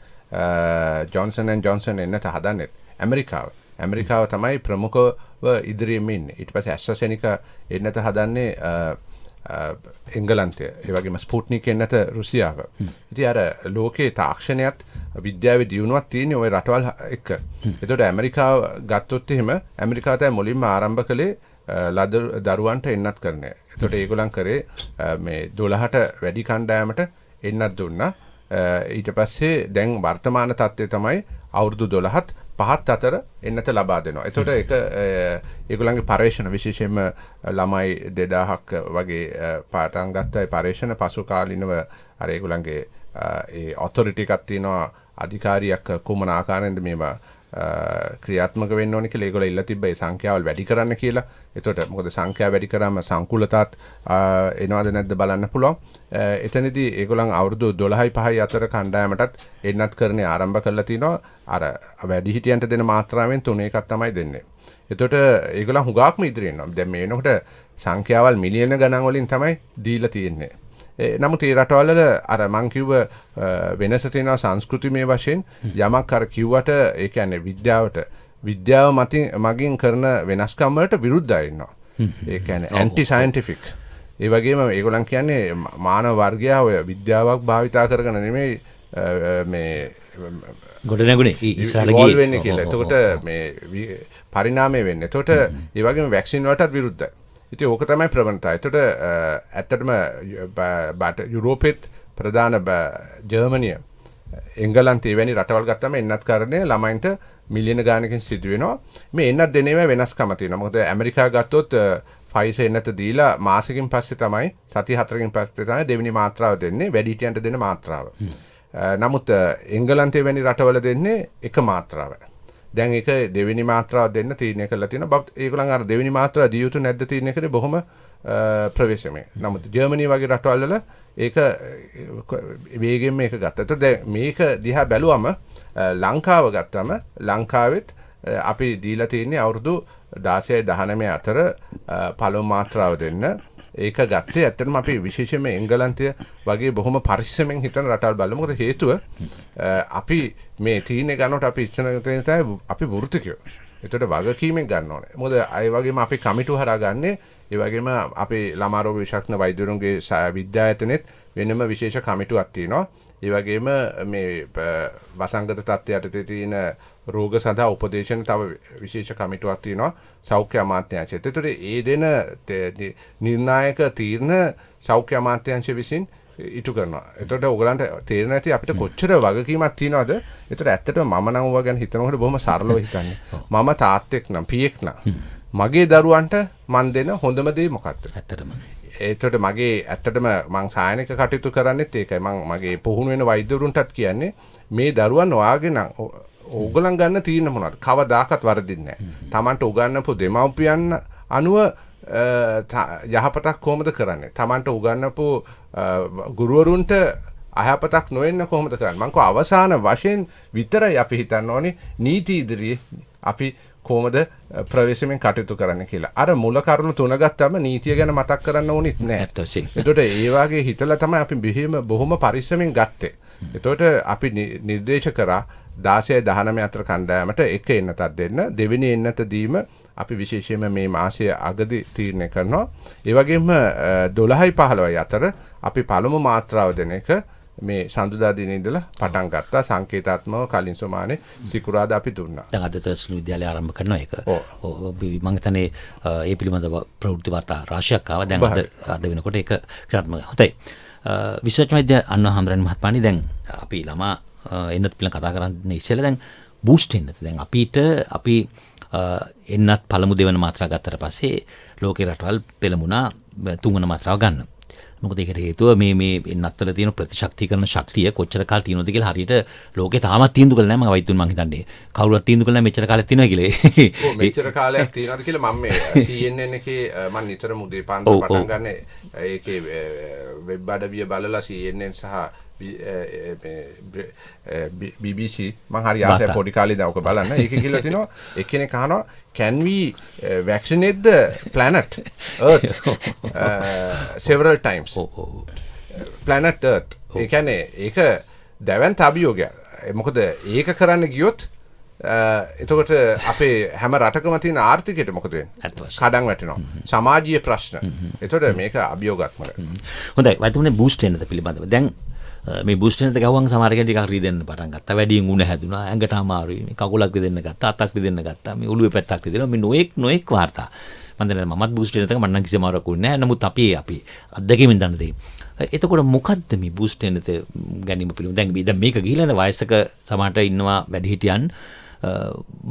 ජොන්සන් ඇන්ඩ් ජොන්සන් එන්නත හදන්නෙත් ඇමරිකාව තමයි ප්‍රමුඛව ඉදිරියෙම ඉන්නේ. ඊට පස්සේ ඇස්ට්‍රාසෙනිකා එන්නත හදන්නේ එංගලන්තය. ඒ වගේම ස්පුට්නික් එන්නත රුසියාව. ඉතින් අර ලෝකයේ තාක්ෂණයත් විද්‍යාවේ දියුණුවක් තියෙන ওই රටවල් එක්ක. එතකොට ඇමරිකාව ගත්තොත් එහෙම ඇමරිකාව තමයි මුලින්ම ආරම්භ කළේ දරුවන්ට එන්නත් කරන්නේ. එතකොට ඒගොල්ලන් කරේ මේ 12ට වැඩි කණ්ඩායමට එන්නත් දුන්නා. ඊට පස්සේ දැන් වර්තමාන තත්ත්වය තමයි අවුරුදු 12ත් 5 අතර එන්නත ලබා දෙනවා. එතකොට ඒගොල්ලන්ගේ පර්යේෂණ විශේෂයෙන්ම ළමයි 2000ක් වගේ පාටන් ගත්ත ඒ පර්යේෂණ පසු කාලිනව අර ඒගොල්ලන්ගේ ඒ ඔතොරිටි එකක් තියෙනවා අධිකාරියක් කුමන ආකාරයෙන්ද මේවා ක්‍රියාත්මක වෙන්න ඕනේ කියලා ඒගොල්ලෝ ඉල්ල තිබ්බ ඒ සංඛ්‍යාවල් වැඩි කරන්න කියලා. එතකොට මොකද සංඛ්‍යාව වැඩි කරාම සංකුලතාත් එනවද නැද්ද බලන්න පුළුවන්. එතනදී ඒගොල්ලන් අවුරුදු 12යි 5යි අතර කණ්ඩායමටත් එන්නත් කරන්නේ ආරම්භ කරලා තිනවා. අර වැඩිහිටියන්ට දෙන මාත්‍රාවෙන් 3 එකක් තමයි දෙන්නේ. එතකොට ඒගොල්ලන් හුඟක්ම ඉදිරියෙන් යනවා. දැන් මේ වෙනකොට සංඛ්‍යාවල් මිලියන ගණන් වලින් තමයි දීලා තියෙන්නේ. නමුත් ඒ රටවල් වල අර මං කිව්ව වෙනස තියෙනවා සංස්කෘතිමය වශයෙන් යමක් අර කිව්වට ඒ කියන්නේ විද්‍යාව මගින් කරන වෙනස්කම් වලට විරුද්ධයි ඉන්නවා. ඒ කියන්නේ ඇන්ටි සයන්ටිෆික්. ඒ වගේම ඒගොල්ලන් කියන්නේ මානව වර්ගයා ඔය විද්‍යාවක් භාවිතා කරගෙන නෙමෙයි මේ ගොඩ නැගුණේ ඉස්සරහට ගියේ වෙන්නේ කියලා. එතකොට මේ පරිණාමය වෙන්නේ. එතකොට ඒ වගේම වැක්සින් වලටත් විරුද්ධයි. ඉතින් ඕක තමයි ප්‍රවණතාවය. එතකොට ඇත්තටම යුරෝපෙත් ප්‍රධාන ජර්මනිය එංගලන්තේ වැනි රටවල් ගත්තම එන්නත් කරන්නේ ළමයින්ට මිලියන ගානකින් සිදු වෙනවා. මේ එන්නත් දෙනේම වෙනස්කම තියෙනවා. මොකද ඇමරිකාව ගත්තොත් ෆයිසර් එන්නත දීලා මාසෙකින් පස්සේ තමයි සති 4කින් පස්සේ තමයි දෙවෙනි මාත්‍රාව දෙන්නේ වැඩිහිටියන්ට දෙන මාත්‍රාව. නමුත් එංගලන්තේ වැනි රටවල දෙන්නේ එක මාත්‍රාවයි. දැන් ඒක දෙවෙනි මාත්‍රාව දෙන්න තීරණය කරලා තියෙනවා. ඒගොල්ලන් අර දෙවෙනි මාත්‍රාව දිය යුතු නැද්ද තීරණය කරේ බොහොම ප්‍රවේශමයි. නමුත් ජර්මනිය වගේ රටවල් වල ඒක වේගෙන් මේක ගත්තා. ඒතකොට දැන් මේක දිහා බැලුවම ලංකාව ගත්තම ලංකාවෙත් අපි දීලා තියෙන්නේ අවුරුදු 16 19 අතර පළමු මාත්‍රාව දෙන්න. ඒක ගත්තේ ඇත්තටම අපි විශේෂයෙන්ම එංගලන්තය වගේ බොහොම පරිස්සමෙන් හිතන රටවල් බලමු. මොකද හේතුව අපි මේ තීරණය ගන්නකොට අපි ඉස්සන තේන අපි වෘත්තිකයෝ. ඒකට වගකීමෙන් ගන්න ඕනේ. මොකද ඒ වගේම අපි කමිටු හරහා ගන්නේ ඒ වගේම අපේ ළමා රෝග විශේෂඥ වෛද්‍යවරුන්ගේ විද්‍යායතනෙත් වෙනම විශේෂ කමිටුවක් තියෙනවා. ඒ වගේම මේ වසංගත තත්ත්වයට තියෙන රෝග සඳහා උපදේශන තව විශේෂ කමිටුවක් තියෙනවා සෞඛ්‍ය අමාත්‍යාංශයට. ඒතකොට ඒ දෙන නිර්ණායක තීරණ සෞඛ්‍ය අමාත්‍යාංශය විසින් ඉටු කරනවා. එතකොට ඔයගලන්ට තේරෙන්නේ නැති අපිට කොච්චර වගකීමක් තියෙනවද? ඒතකොට ඇත්තටම මම නම් ඔවා ගැන හිතනකොට බොහොම සරලව හිතන්නේ. මම තාත්තෙක් නම් පියෙක් නම් මගේ දරුවන්ට මන් දෙන හොඳම දේ මොකක්ද? ඇත්තටම ඒතකොට මගේ ඇත්තටම මං සායනික කටයුතු කරන්නේත් ඒකයි. මගේ පුහුණු වෙන වෛද්‍යවරුන්ටත් කියන්නේ මේ දරුවන් ඔයාගේ නම් ඕගලන් ගන්න තීරණ මොනවද? කවදාකවත් වරදින්නේ නැහැ. Tamanට උගන්වපු දෙමව්පියන් අනුව යහපතක් කොහොමද කරන්නේ? Tamanට උගන්වපු ගුරුවරුන්ට අයහපතක් නොවෙන්න කොහොමද කරන්නේ? මං කෝ අවසාන වශයෙන් විතරයි අපි හිතන්න ඕනේ නීති ඉදිරියේ අපි කොහොමද ප්‍රවේශමෙන් කටයුතු කරන්න කියලා. අර මුල කරුණු තුන ගත්තම නීතිය ගැන මතක් කරන්න ඕනෙත් නෑ. එතකොට ඒ වගේ හිතලා තමයි අපි බොහොම පරිස්සමෙන් ගත්තේ. එතකොට අපි නිර්දේශ කරා 16 19 අතර කණ්ඩායමට එක එන්නතක් දෙන්න. දෙවෙනි එන්නත දීම අපි විශේෂයෙන්ම මේ මාසයේ අගදී තීරණය කරනවා. ඒ වගේම 12යි 15යි අතර අපි පළමු මාත්‍රාව දෙන එක මේ සඳුදා දිනේ ඉඳලා පටන් ගත්තා. සංකේතාත්මකව කලින් සමානේ සිකුරාදා අපි දුන්නා. දැන් අද තර්ස්ලු විද්‍යාලය ආරම්භ කරනවා ඒක. මම හිතන්නේ ඒ පිළිබඳව ප්‍රවෘත්ති වාර්තා රාශියක් ආවා. දැන් අද වෙනකොට ඒක ක්‍රියාත්මක. හොඳයි. විශේෂ වෛද්‍ය අන්නා හඳුරන් මහත්මයානි දැන් අපි ළමා එන්නත් පිළිබඳව කතා කරන්නේ ඉස්සෙල්ලා දැන් බූස්ට් එන්නත්. දැන් අපි එන්නත් පළමු දෙවන මාත්‍රාව ගත්තට පස්සේ ලෝකේ රටවල් පෙළමුණා තුන්වන මාත්‍රාව ගන්න. මොකද ඒකට හේතුව මේ එන්නත්වල තියෙන ප්‍රතිශක්තිකරණ ශක්තිය කොච්චර කාල තියෙනවද කියලා හරියට ලෝකේ තාමත් තීන්දුව කරලා නැහැ. මම වෛද්‍යුන් මං හිතන්නේ කවුරුත් තීන්දුව කරලා මෙච්චර කාලයක් තියෙනවා කියලා. ඔව් මෙච්චර කාලයක් තියෙනවද කියලා මම මේ CNN එකේ මම නිතරම උදේ පාන්දර පටන් ගන්න ඒකේ වෙබ් අඩවිය බලලා CNN සහ BBC මං හරි ආසයි පොඩි කාලේ ඉඳන් ඔක බලන්න. ඒකේ කියලා තිනවා එක්කෙනෙක් අහනවා can we vaccinate the planet earth several times planet earth ඒ කියන්නේ ඒක දැවැන්ත අභියෝගයක්. මොකද ඒක කරන්න ගියොත් එතකොට අපේ හැම රටකම තියෙන ආර්ථිකයට මොකද වෙන්නේ? කඩන් වැටෙනවා. සමාජීය ප්‍රශ්න. එතකොට මේක අභියෝගාත්මකයි. හොඳයි. වයිතුනේ බූස්ට් එන්නත පිළිබඳව. දැන් මේ බූස්ට් එන්නත ගවුවම සමහර කෙනෙක් ටිකක් රිදෙන්න පටන් ගත්තා. වැඩියෙන් උණ හැදුනා. ඇඟට අමාරුයි. මේ කකුලක් රිදෙන්න ගත්තා. අතක් රිදෙන්න ගත්තා. මේ ඔළුවේ පැත්තක් රිදෙනවා. මේ නොඑක් වාර්තා. මම දැන් මමත් බූස්ට් එන්නතක මම නම් කිසිම අමාරුවක් උන්නේ නැහැ. නමුත් අපි අත්දැකීමෙන් දන්න දේ. එතකොට මොකද්ද මේ බූස්ට් එන්නත ගැනීම පිළිබඳව? දැන් මේක ගිහිල්ලා වයසක සමහරට ඉන්නවා වැඩිහිටියන්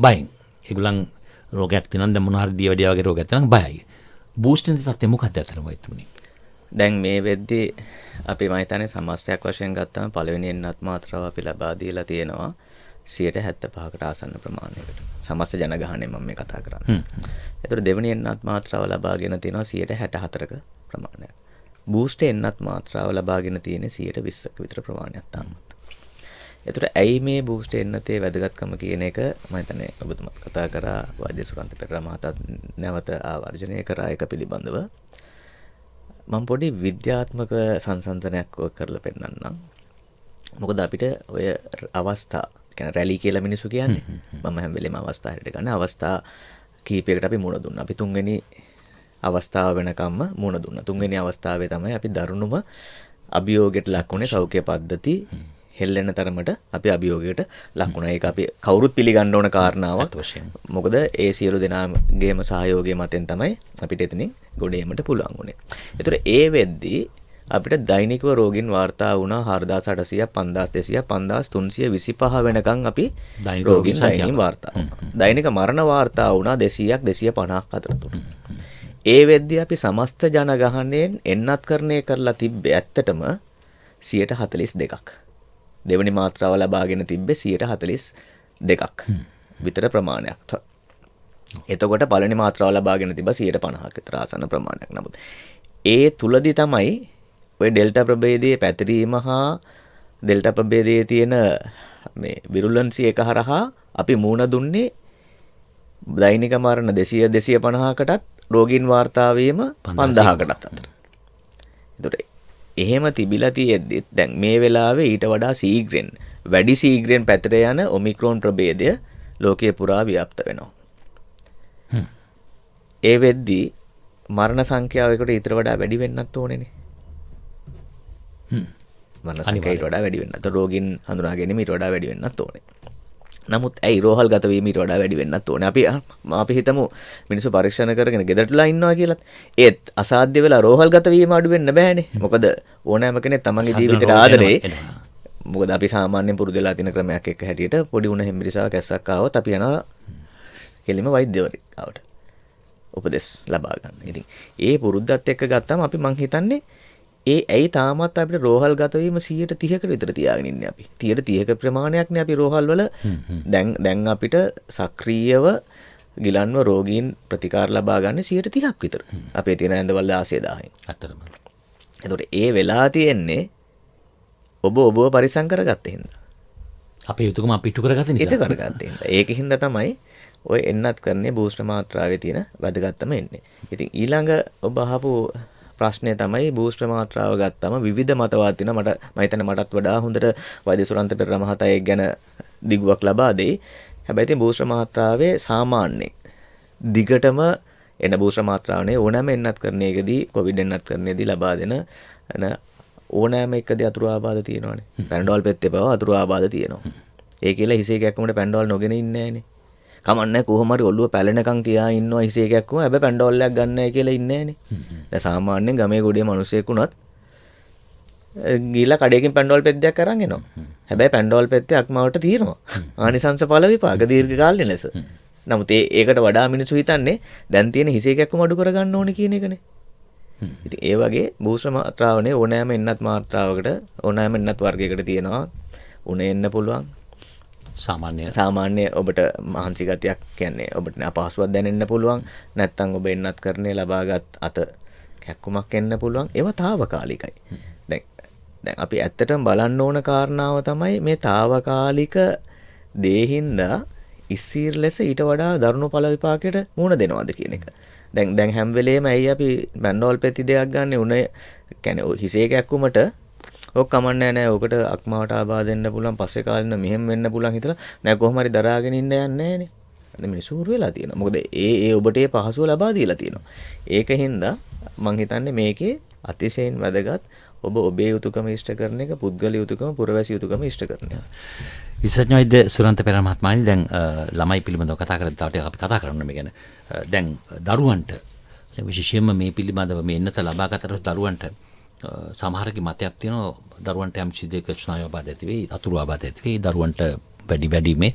බයෙන්. ඒගොල්ලන් රෝගයක් තියෙනවා දැන් මොන හරි දියවැඩිය වගේ රෝගයක් තියෙනවා බයයි. බූස්ටර් තත්ත්වය මොකක්ද අතරම වයිතුනේ? දැන් මේ වෙද්දී අපි මම හිතන්නේ සමස්තයක් වශයෙන් ගත්තම පළවෙනි එන්නත් මාත්‍රාව අපි ලබා දීලා තියෙනවා 75%කට ආසන්න ප්‍රමාණයකට. සමස්ත ජනගහනය මම මේ කතා කරන්නේ. ඒතර දෙවෙනි එන්නත් මාත්‍රාව ලබාගෙන තියෙනවා 64%ක ප්‍රමාණයක්. බූස්ටර් එන්නත් මාත්‍රාව ලබාගෙන තියෙන්නේ 120ක විතර ප්‍රමාණයක් තාමත්. ඒතර ඇයි මේ බූස්ටර් එන්නතේ වැදගත්කම කියන එක මම හිතන්නේ ඔබතුමාත් කතා කරා වෛද්‍ය සුරන්ත පෙරේරා මහතාත් නැවත ආවර්ජනය කරා එක පිළිබඳව. මම පොඩි විද්‍යාත්මක සංසන්දනයක් කරලා පෙන්නන්නම්. මොකද අපිට ඔය අවස්ථා කියන්නේ රැලි කියලා මිනිස්සු කියන්නේ. මම හැම වෙලේම අවස්ථා හැටියට ගන්න අවස්ථා කීපයකට අපි මුණ දුන්නා. අපි තුන්වෙනි අවස්ථාව වෙනකම්ම මුණ දුන්නා. තුන්වෙනි අවස්ථාවේ තමයි අපි දරුණුම අභියෝගයට ලක් වුණේ සෞඛ්‍ය පද්ධති හෙල්ලෙන තරමට අපි අභියෝගයට ලක් වුණා. ඒක අපි කවුරුත් පිළිගන්න ඕන කාරණාවක් වශයෙන්. මොකද ඒ සියලු දෙනාගේම සහයෝගය මතෙන් තමයි අපිට එතනින් ගොඩ ඒමට පුළුවන් වුණේ. ඒතර ඒ වෙද්දී අපිට දෛනිකව රෝගීන් වාර්තා වුණා 4800 5200 5325 වෙනකන් අපි රෝගීන් දෛනික වාර්තා වුණා. දෛනික මරණ වාර්තා වුණා 200ක් 250ක් අතර තුන. ඒ වෙද්දී අපි සමස්ත ජනගහනයෙන් එන්නත්කරණය කරලා තිබ්බේ ඇත්තටම 42%ක්. දෙවනි මාත්‍රාව ලබාගෙන තිබ්බේ 42%ක් විතර ප්‍රමාණයක්. එතකොට පළවෙනි මාත්‍රාව ලබාගෙන තිබ්බා 50%ක් විතර ආසන්න ප්‍රමාණයක්. නමුත් ඒ තුලදී තමයි ඔය ඩෙල්ටා ප්‍රභේදයේ පැතිරීම හා ඩෙල්ටා ප්‍රභේදයේ තියෙන මේ විරුලන්සි එක හරහා අපි මූණ දුන්නේ දෛනික මරණ 200 250කටත් රෝගීන් වාර්තා වීම 5000කටත් අතර. ඒතකොට එහෙම තිබිලා තියෙද්දි දැන් මේ වෙලාවේ ඊට වඩා ශීඝ්‍රයෙන් වැඩි ශීඝ්‍රයෙන් පැතිර යන ඔමික්‍රෝන් ප්‍රභේදය ලෝකයේ පුරා ව්‍යාප්ත වෙනවා. ඒ වෙද්දී මරණ සංඛ්‍යාව එකට ඊට වඩා වැඩි වෙන්නත් ඕනේනේ. මරණ සංඛ්‍යාව ඊට වඩා වැඩි වෙන්නත් රෝගීන් හඳුනා ගැනීම ඊට වඩා වැඩි වෙන්නත් ඕනේ. නමුත් ඇයි රෝහල් ගත වීම ඊට වඩා වැඩි වෙන්නත් ඕනේ. අපි හිතමු මිනිස්සු පරීක්ෂණ කරගෙන ගෙදරටලා ඉන්නවා කියලා. ඒත් අසාධ්‍ය වෙලා රෝහල් ගත වීම අඩු වෙන්න බෑනේ. මොකද ඕනෑම කෙනෙක් තමන්ගේ ජීවිතේට ආදරේ මොකද අපි සාමාන්‍යයෙන් පුරුදු වෙලා තියෙන ක්‍රමයක් එක්ක හැටියට පොඩි උණ හෙම්බිරිසාවක් ඇස්සක් ආවොත් අපි යනවා කෙලිම වෛද්‍යවරයෙක්ට උපදෙස් ලබා ගන්න. ඉතින් ඒ පුරුද්දත් එක්ක ගත්තාම අපි මං හිතන්නේ ඇයි තාමත් අපිට රෝහල් ගත වීම 130කට විතර තියාගෙන ඉන්නේ අපි. 130ක ප්‍රමාණයක්නේ අපි රෝහල් වල දැන් අපිට සක්‍රීයව ගිලන්ව රෝගීන් ප්‍රතිකාර ලබා ගන්න 130ක් විතර. අපේ තියෙන ඇඳවල 16000න්. අතරම. එතකොට ඒ වෙලා තියෙන්නේ ඔබව පරිසම් කරගත්තේ හින්දා. අපේ යුතුයකම අපි ඉටු කරගත්තේ නිසා. ඉටු කරගත්තේ හින්දා. ඒකින් හින්දා තමයි ඔය එන්නත් කරන්නේ බූස්ටර් මාත්‍රාවේ තියෙන වැදගත්කම එන්නේ. ඉතින් ඊළඟ ඔබ අහපු ප්‍රශ්නය තමයි බූස්ටර් මාත්‍රාව ගත්තම විවිධ මතවාද තියෙනවා. මම හිතන්නේ මටත් වඩා හොඳට වෛද්‍ය සුරන්ත පෙරේරා මහතා ඒක ගැන දිගුවක් ලබා දෙයි. හැබැයි ඉතින් බූස්ටර් මාත්‍රාවේ සාමාන්‍යයෙන් දිගටම එන බූස්ටර් මාත්‍රාවනේ ඕනෑම එන්නත් කරන එකදී කොවිඩ් එන්නත් කරන්නේදී ලබා දෙන ඕනෑම එකදී අතුරු ආබාධ තියෙනවානේ. පැනඩෝල් පෙත්තේ පවා අතුරු ආබාධ තියෙනවා. ඒ කියලා හිසේ කැක්කුමට පැනඩෝල් නොගෙන ඉන්නේ නැහනේ. කමන්නේ කොහොම හරි ඔළුව පැලෙනකන් තියා ඉන්නවා හිසේ කැක්කුම හැබැයි පැනඩෝල් එකක් ගන්න නැහැ කියලා ඉන්නේ නැහනේ. දැන් සාමාන්‍යයෙන් ගමේ ගොඩේ මිනිස්සෙක් වුණත් ගිහලා කඩේකින් පැනඩෝල් පෙත්තක් අරන් එනවා. හැබැයි පැනඩෝල් පෙත්තේ අක්මාවට තියෙනවා. ආනිසංස ඵල විපාක දීර්ඝ කාලීන ලෙස. නමුත් ඒකට වඩා මිනිස්සු හිතන්නේ දැන් තියෙන හිසේ කැක්කුම අඩු කරගන්න ඕනේ කියන එකනේ. ඉතින් ඒ වගේ බූස්ටර් මාත්‍රාවනේ ඕනෑම එන්නත් මාත්‍රාවකට ඕනෑම එන්නත් වර්ගයකට තියෙනවා. උණ එන්න පුළුවන්. සාමාන්‍ය ඔබට මහන්සි ගතියක් කියන්නේ ඔබට අපහසුවක් දැනෙන්න පුළුවන්. නැත්නම් ඔබ එන්නත් කරන්නේ ලබාගත් අත කැක්කුමක් එන්න පුළුවන්. ඒවා తాවකාලිකයි. දැන් අපි ඇත්තටම බලන්න ඕන කාරණාව තමයි මේ తాවකාලික දේහින්දා ඉස්සීර ලෙස ඊට වඩා දරුණු ඵල විපාකයට මුහුණ දෙනවද කියන එක. දැන් හැම වෙලේම ඇයි අපි පැනඩෝල් පෙති දෙයක් ගන්න උනේ කියන්නේ හිසේ කැක්කුමට ඔක් කමන්නේ නැහැ. ඔකට අක්මාවට ආබාධ දෙන්න පුළුවන්. පස්සේ කාලෙන්න මෙහෙම වෙන්න පුළුවන් හිතලා නෑ කොහොම හරි දරාගෙන ඉන්න යන්නේ නැහනේ. අද මිනිස්සු හුරු වෙලා තියෙනවා. මොකද ඒ ඔබට ඒ පහසුව ලබා දීලා තියෙනවා. ඒකින්ද මං හිතන්නේ මේකේ අතිශයින් වැදගත් ඔබ ඔබේ යුතුයකම ඉෂ්ට කරන එක පුද්ගල යුතුයකම පුරවැසි යුතුයකම ඉෂ්ට කරන එක. විශේෂඥ වෛද්‍ය සුරන්ත පෙරේරා මහත්මයානි දැන් ළමයි පිළිබඳව කතා කරද්දී තව ටිකක් අපි කතා කරන්න මේ ගැන. දැන් දරුවන්ට විශේෂයෙන්ම මේ පිළිබඳව මේ එන්නත ලබා ගන්නතර දරුවන්ට සමහරකි මතයක් තියෙනවා දරුවන්ට යම් කිසි දෙයක ස්නායු ආබාධ ඇති වෙයි අතුරු ආබාධ ඇති වෙයි දරුවන්ට වැඩිීමේ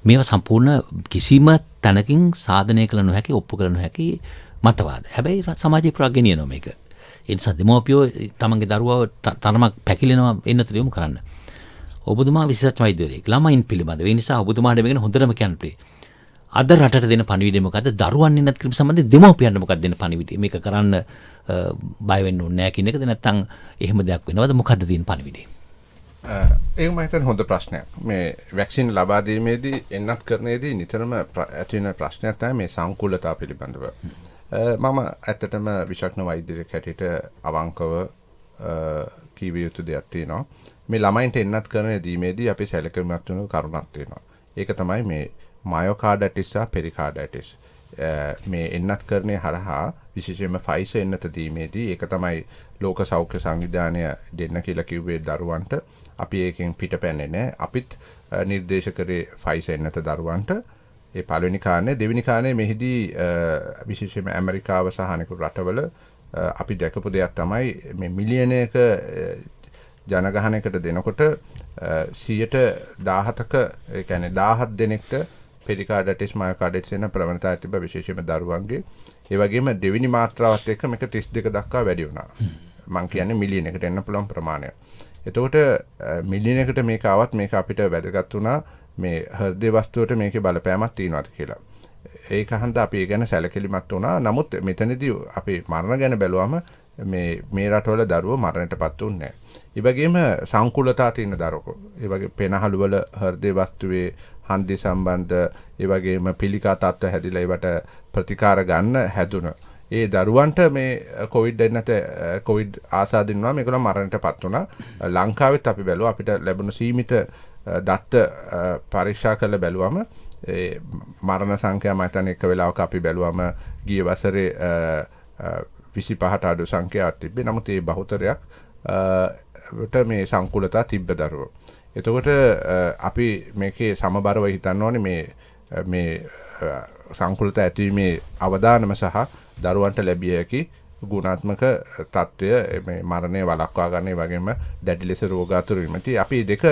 මේවා සම්පූර්ණ කිසිම තැනකින් සාධනය කළ නොහැකි ඔප්පු කළ නොහැකි මතවාද. හැබැයි සමාජය පුරා ගෙනියනවා මේක. ඒ නිසා දෙමව්පියෝ තමන්ගේ දරුවව තරමක් පැකිලෙනවා එන්නතර යොමු කරන්න. ඔබතුමා විශේෂඥ වෛද්‍යවරයෙක් ළමයින් පිළිබඳව. ඒ නිසා ඔබතුමාට මේක හොඳටම කියන්න ප්‍රේ. අද රටට දෙන පණිවිඩය මොකද්ද? දරුවන් ඉන්නත් කිරීම සම්බන්ධයෙන් දෙමව්පියන්ට මොකක්ද දෙන පණිවිඩය? මේක කරන්න බය වෙන්න ඕනේ නැහැ කියන එකද නැත්නම් එහෙම දෙයක් වෙනවද? මොකද්ද දෙන පණිවිඩය? ඒක මම හිතන්නේ හොඳ ප්‍රශ්නයක්. මේ වැක්සින් ලබා දීමේදී එන්නත් කරන්නේදී නිතරම ඇති වෙන ප්‍රශ්නයක් තමයි මේ සංකූලතාව පිළිබඳව. මම ඇත්තටම විශේෂඥ වෛද්‍යවරයෙක් හැටියට අවංකව කීවිය යුතු දෙයක් තියෙනවා. මේ ළමයින්ට එන්නත් කරන දීමේදී අපි සැලකිලිමත් වෙන කරුණක් තියෙනවා. ඒක තමයි මේ මයෝකාඩයිටිස් සහ පෙරිකාඩයිටිස්. මේ එන්නත් කරන්නේ හරහා විශේෂයෙන්ම ෆයිසර් එන්නත දීමේදී ඒක තමයි ලෝක සෞඛ්‍ය සංවිධානය දෙන්න කියලා කිව්වේ දරුවන්ට. අපි ඒකෙන් පිටපැන්නේ නැහැ. අපිත් නිර්දේශ කරේ ෆයිසර් එන්නත දරුවන්ට. ඒ පළවෙනි කාරණේ. දෙවෙනි කාරණේ මෙහිදී විශේෂයෙන්ම ඇමරිකාව සහ අනෙකුත් රටවල අපි දැකපු දෙයක් තමයි මේ මිලියනයක ජනගහනයකට දෙනකොට 17%ක ඒ කියන්නේ 17 දෙනෙක්ට පෙරිකාඩයිටිස් මයෝකාඩයිටිස් වෙන ප්‍රවණතාවය තිබ්බ විශේෂයෙන්ම දරුවන්ගේ. ඒ වගේම දෙවෙනි මාත්‍රාවත් එක්ක මේක 32 දක්වා වැඩි වුණා. මම කියන්නේ මිලියනයකට එන්න පුළුවන් ප්‍රමාණය. එතකොට මිලියනයකට මේක ආවත් මේක අපිට වැදගත් වුණා මේ හෘද වස්තුවට මේකේ බලපෑමක් තියෙනවාද කියලා. ඒක හන්ද අපි ඒ ගැන සැලකිලිමත් වුණා. නමුත් මෙතනදී අපි මරණ ගැන බැලුවම මේ රටවල දරුවෝ මරණයටපත් වුන්නේ නැහැ. ඒ වගේම සංකූලතා තියෙන දරුවෝ. ඒ වගේ පෙනහළු වල හෘද වස්තුවේ හන්දි සම්බන්ධ ඒ වගේම පිළිකා තත්ත්ව හැදිලා ඒවට ප්‍රතිකාර ගන්න හැදුන. ඒ දරුවන්ට මේ කොවිඩ් ආසාදිනවා මේගොල්ලෝ මරණයටපත් වුණා. ලංකාවෙත් අපි බැලුවා අපිට ලැබුණු සීමිත දත්ත පරීක්ෂා කරලා බැලුවම ඒ මරණ සංඛ්‍යාව මම හිතන්නේ එක වෙලාවක අපි බැලුවම ගිය වසරේ 25ට අඩු සංඛ්‍යාවක් තිබ්බේ. නමුත් ඒ බහුතරයක් මේ සංකූලතා තිබ්බ දරුවෝ. එතකොට අපි මේකේ සමබරව හිතන්න ඕනේ මේ සංකූලතා ඇතිවීමේ අවදානම සහ දරුවන්ට ලැබිය හැකි ගුණාත්මක තත්ත්වය මේ මරණය වළක්වා ගන්න වගේම දැඩි ලෙස රෝග අතුරු වීම. ඉතින් අපි දෙක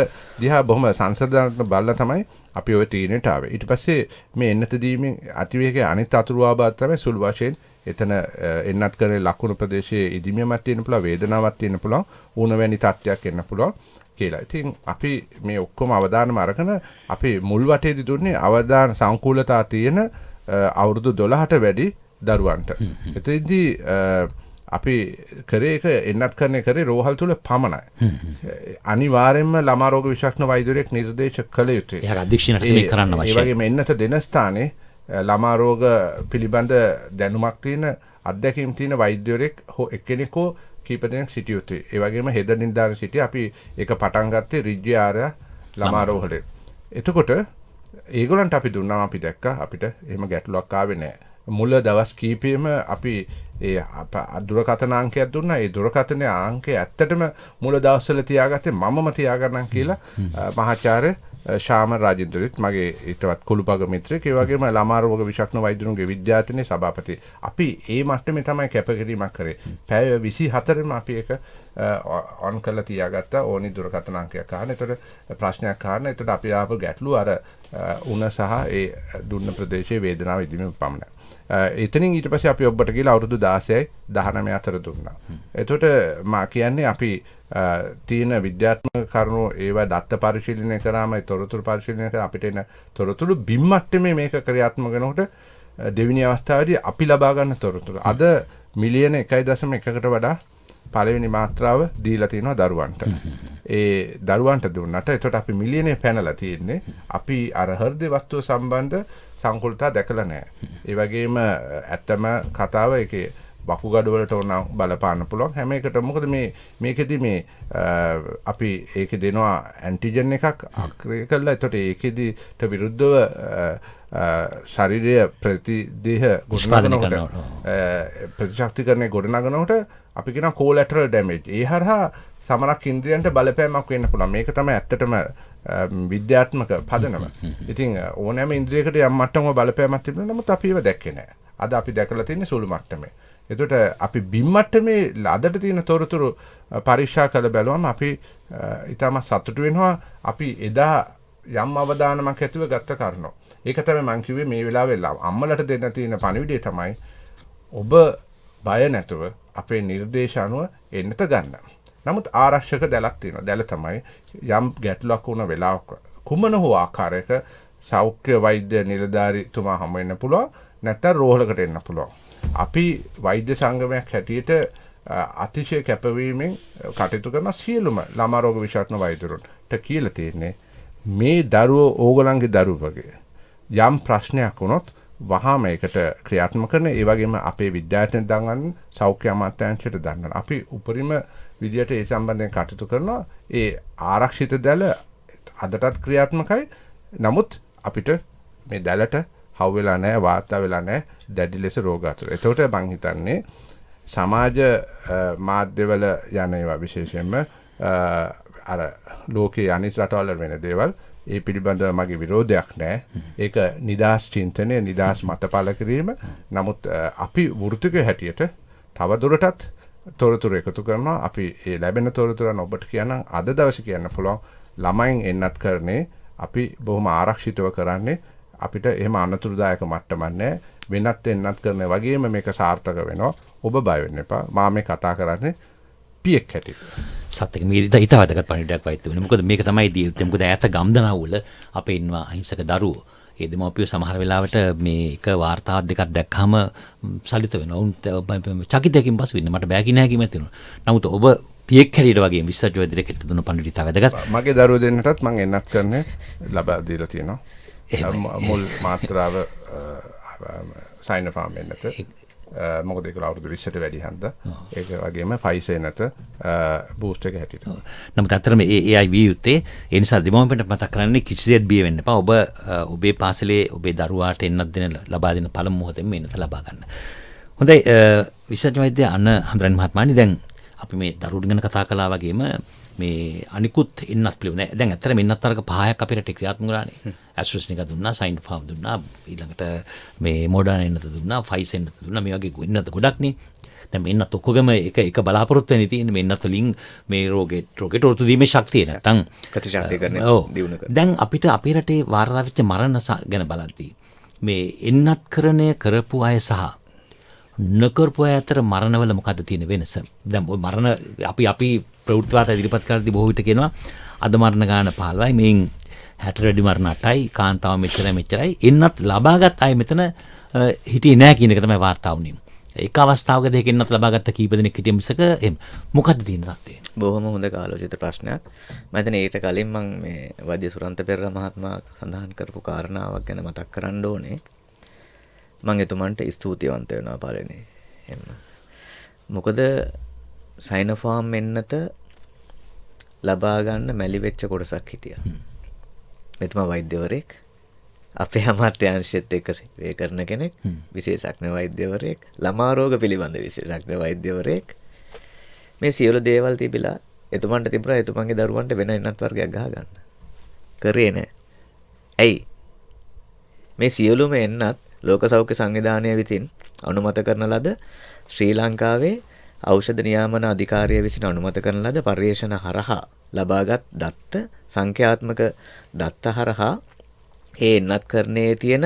දිහා බොහොම සංසන්දනාත්මක බලලා තමයි අපි ওই තීරණයට ආවේ. ඊට පස්සේ මේ එන්නත දීමෙන් අතිවේගයේ අනිත් අතුරු ආබාධ තමයි සුළු වශයෙන් එතන එන්නත් කරේ ලකුණු ප්‍රදේශයේ ඉදිමියමක් තියෙන පුළුවන්, වේදනාවක් තියෙන පුළුවන්, ඌණ වැනි තත්ත්වයක් එන්න පුළුවන් කියලා. ඉතින් අපි මේ ඔක්කොම අවධානම අරගෙන අපි මුල් වටේදී දුන්නේ අවධාන සංකූලතා තියෙන අවුරුදු 12ට වැඩි දරුවන්ට. එතෙන්දී අපි කරේ එක එන්නත් කරන්නේ කරේ රෝහල් තුල පමණයි. අනිවාර්යයෙන්ම ළමා රෝග විශේෂඥ වෛද්‍යවරයෙක් නිර්දේශ කළ යුතුයි. ඒක අධීක්ෂණයට මේ කරන්න අවශ්‍යයි. ඒ වගේම එන්නත දෙන ස්ථානයේ ළමා රෝග පිළිබඳ දැනුමක් තියෙන අත්දැකීම් තියෙන වෛද්‍යවරයෙක් එක්කෙනෙක් හෝ කීප දෙනෙක් සිටිය යුතුයි. ඒ වගේම හෙද නිලධාරීන් සිටිය අපි ඒක පටන් ගත්තේ රිජ්ජි ආර්ය ළමා රෝහලේ. එතකොට ඒගොල්ලන්ට අපි දුන්නාම අපි දැක්කා අපිට එහෙම ගැටලුවක් ආවේ නැහැ. මුල දවස් කීපෙම අපි ඒ දුරකථන අංකයක් දුන්නා. ඒ දුරකථන අංකය ඇත්තටම මුල දවස්වල තියාගත්තේ මමම තියාගන්නම් කියලා මහාචාර්ය ශාම රාජේන්ද්‍රත් මගේ ඊටවත් කුළුපග මිත්‍රයෙක්. ඒ වගේම ළමා රෝග විශේෂඥ වෛද්‍යරුන්ගේ විද්‍යායතනයේ සභාපති. අපි ඒ මට්ටමේ තමයි කැපකිරීමක් කරේ. පැය 24ම අපි ඒක ඔන් කරලා තියාගත්තා ඕනි දුරකථන අංකයක් අහන්න. ඒතකොට ප්‍රශ්නයක් අහන්න. ඒතකොට අපි ආපු ගැටලුව අර උණ සහ ඒ දුන්න ප්‍රදේශයේ වේදනාව ඉදීම පමණයි. එතනින් ඊට පස්සේ අපි ඔබට කියලා අවුරුදු 16යි 19 අතර දුන්නා. එතකොට මා කියන්නේ අපි තියෙන විද්‍යාත්මක කරුණු ඒවා දත්ත පරිශීලනය කරාම තොරතුරු පරිශීලනය කරා අපිට එන තොරතුරු බිම් මට්ටමේ මේක ක්‍රියාත්මක වෙනකොට දෙවෙනි අවස්ථාවේදී අපි ලබා ගන්න තොරතුරු අද මිලියන 1.1කට වඩා පළවෙනි මාත්‍රාව දීලා තිනවා දරුවන්ට. ඒ දරුවන්ට දුන්නට එතකොට අපි මිලියනේ පැනලා තියෙන්නේ. අපි අර හෘද වස්තුව සම්බන්ධ සංකල්පතා දැකලා නැහැ. ඒ වගේම ඇත්තම කතාව ඒකේ වකුගඩු වලට ඕන බලපාන්න පුළුවන් හැම එකටම. මොකද මේකෙදි මේ අපි ඒකේ දෙනවා ඇන්ටිජන් එකක් අක්‍රිය කරලා එතකොට ඒකෙදිට විරුද්ධව ශරීරය ප්‍රතිදේහ ගොඩනගනකොට ප්‍රතිශක්තිකරණය ගොඩනගනකොට අපි කියනවා කොලැටරල් ඩැමේජ්. ඒ හරහා සමනක් ඉන්ද්‍රියන්ට බලපෑමක් වෙන්න පුළුවන්. මේක තමයි ඇත්තටම විද්‍යාත්මක පදනම. ඉතින් ඕනෑම ඉන්ද්‍රියකට යම් මට්ටමක බලපෑමක් තිබුණා. නමුත් අපි ඒව දැක්කේ නැහැ. අද අපි දැකලා තියෙන්නේ සුළු මට්ටමේ. එතකොට අපි බිම් මට්ටමේ අදට තියෙන තොරතුරු පරීක්ෂා කරලා බැලුවම අපි ඊටම සතුටු වෙනවා. අපි එදා යම් අවදානමක් ඇතුව ගත්ත කාරණා. ඒක තමයි මං කිව්වේ මේ වෙලාවේ අම්මලට දෙන්න තියෙන පණිවිඩය තමයි ඔබ බය නැතුව අපේ නිර්දේශ අනුව එන්නත ගන්න. නමුත් ආරක්ෂක දැලක් තියෙනවා. දැල තමයි යම් ගැටලුවක් වුණ වෙලාවක කුමන හෝ ආකාරයක සෞඛ්‍ය වෛද්‍ය නිලධාරීතුමා හමු වෙන්න පුළුවන්. නැත්නම් රෝහලකට එන්න පුළුවන්. අපි වෛද්‍ය සංගමයක් හැටියට අතිශය කැපවීමෙන් කටයුතු කරන සියලුම ළමා රෝග විශේෂඥ වෛද්‍යවරුන්ට කියලා තියෙන්නේ මේ දරුවෝ ඕගොල්ලන්ගේ දරුවෝ වගේ යම් ප්‍රශ්නයක් වුණොත් වහාම ඒකට ක්‍රියාත්මක කරන ඒ වගේම අපේ විද්‍යාර්ථීන් දන්වන්න සෞඛ්‍ය අමාත්‍යාංශයට දන්වන්න. අපි උපරිම විදියට ඒ සම්බන්ධයෙන් කටයුතු කරනවා. ඒ ආරක්ෂිත දැල අදටත් ක්‍රියාත්මකයි. නමුත් අපිට මේ දැලට හවු වෙලා නැහැ, වාර්තා වෙලා නැහැ දැඩි ලෙස රෝග අතුර. ඒතකොට මං හිතන්නේ සමාජ මාධ්‍යවල යන ඒවා විශේෂයෙන්ම අර ලෝකයේ අනිත් රටවල වෙන දේවල් ඒ පිළිබඳව මගේ විරෝධයක් නැහැ. ඒක නිදහස් චින්තනය, නිදහස් මතපල කිරීම. නමුත් අපි වෘත්තික හැටියට තව දුරටත් තොරතුරු එකතු කරනවා. අපි ඒ ලැබෙන තොරතුරන් ඔබට කියන්න අද දවසේ කියන්න පුළුවන්. ළමයින් එන්නත් කරන්නේ අපි බොහොම ආරක්ෂිතව කරන්නේ. අපිට එහෙම අනතුරුදායක මට්ටමක් නැහැ. වෙනත් එන්නත් කරන වගේම මේක සාර්ථක වෙනවා. ඔබ බය වෙන්න එපා. මම මේ කතා කරන්නේ පියෙක් හැටියට. සත්‍යක මේ ඊට වැදගත් පණිවිඩයක් වයිත් වෙනවා. මොකද මේක තමයි දීර්ඝ. මොකද ඈත ගම්දනවුල අපේ ඉන්නවා අහිංසක දරුවෝ. ඒ දෙමව්පියෝ සමහර වෙලාවට මේ එක වාර්තාවක් දෙකක් දැක්කම සලිත වෙනවා. උන් චකිතයකින් පසු වෙන්න මට බෑ කියන හැකියාවක් තියෙනවා. නමුත් ඔබ පියෙක් හැටියට වගේ විශ්වාස වෛද්‍යරයෙක්ට දුන්න පණිවිඩය වැදගත්. මගේ දරුවෝ දෙන්නටත් මම එන්නත් කරන්නේ ලබා දීලා තියෙනවා. මුල් මාත්‍රාව සයිනෝෆාම් එන්නත. මොකද ඒක අවුරුදු 20ට වැඩි හන්ද. ඒක වගේම ෆයිසර් එන්නත බූස්ට් එක හැටියට. නමුත් අතරම ඒ AI විය යුත්තේ ඒ නිසා දෙමව්පියන්ට මතක් කරන්නේ කිසිසේත් බිය වෙන්න එපා. ඔබ ඔබේ පාසලේ ඔබේ දරුවාට එන්නත් දෙන ලබා දෙන පළමු මොහොතේම එන්නත ලබා ගන්න. හොඳයි විශේෂ වෛද්‍ය අන්න හඳුරන් මහත්මයානි දැන් අපි මේ දරුවෝ ගැන කතා කළා වගේම මේ අනිකුත් එන්නත් පිළිවෙල. දැන් ඇත්තටම එන්නත් වර්ග 5ක් අපේ රටේ ක්‍රියාත්මක වුණානේ. ඇස්ට්‍රොස්නිකා දුන්නා, සයින්ෆාම් දුන්නා, ඊළඟට මේ මොඩර්න එන්නත දුන්නා, ෆයිස් එන්නත දුන්නා. මේ වගේ එන්නත ගොඩක් නේ. දැන් මේ එන්නත් ඔක්කොගම එක බලාපොරොත්තු වෙන්නේ තියෙන්නේ මේ එන්නත් වලින් මේ රෝගෙට ඔරතු දීමේ ශක්තිය නැත්තම් ප්‍රතිශක්තිකරණය දියුණු කරනවා. දැන් අපිට අපේ රටේ වාර්තා වෙච්ච මරණ ගැන බලද්දී මේ එන්නත්කරණය කරපු අය සහ නොකරපු අය අතර මරණවල මොකද්ද තියෙන වෙනස? දැන් ওই මරණ අපි ප්‍රවෘත්ති වාර්තා ඉදිරිපත් කරද්දී බොහෝ විට කියනවා අද මරණ ගාන 15යි මේන් 60 රෙඩි මරණ 8යි කාන්තාව මෙච්චරයි එන්නත් ලබාගත් අය මෙතන හිටියේ නැහැ කියන එක තමයි වාර්තා වුනේ. එක අවස්ථාවක දෙක එන්නත් ලබාගත්ත කීප දෙනෙක් හිටිය මිසක මොකද්ද තියෙන තත්ත්වය? බොහොම හොඳ කාලෝචිත ප්‍රශ්නයක්. මම හිතන්නේ ඊට කලින් මම මේ වෛද්‍ය සුරන්ත පෙරේරා මහත්මයා සඳහන් කරපු කාරණාවක් ගැන මතක් කරන්න ඕනේ. මම එතුමන්ට ස්තුතිවන්ත වෙනවා පළවෙනි. එහෙම. මොකද සයිනෝෆාම් එන්නත ලබා ගන්න මැලි වෙච්ච කොටසක් හිටියා. මෙතුමා වෛද්‍යවරයෙක් අපේ අමාත්‍යාංශයේත් එක්ක සේවය කරන කෙනෙක්, විශේෂඥ වෛද්‍යවරයෙක්, ළමා රෝග පිළිබඳ විශේෂඥ වෛද්‍යවරයෙක්. මේ සියලු දේවල් තිබිලා එතුමන්ට තිබුණා එතුමන්ගේ දරුවන්ට වෙන එන්නත් වර්ගයක් ගහ ගන්න. කරේ නැහැ. ඇයි? මේ සියලුම එන්නත් ලෝක සෞඛ්‍ය සංවිධානය විසින් අනුමත කරන ලද ශ්‍රී ලංකාවේ ඖෂධ නියාමන අධිකාරිය විසින් අනුමත කරන ලද පර්යේෂණ හරහා ලබාගත් දත්ත සංඛ්‍යාත්මක දත්ත හරහා ඒ එන්නත්කරණයේ තියෙන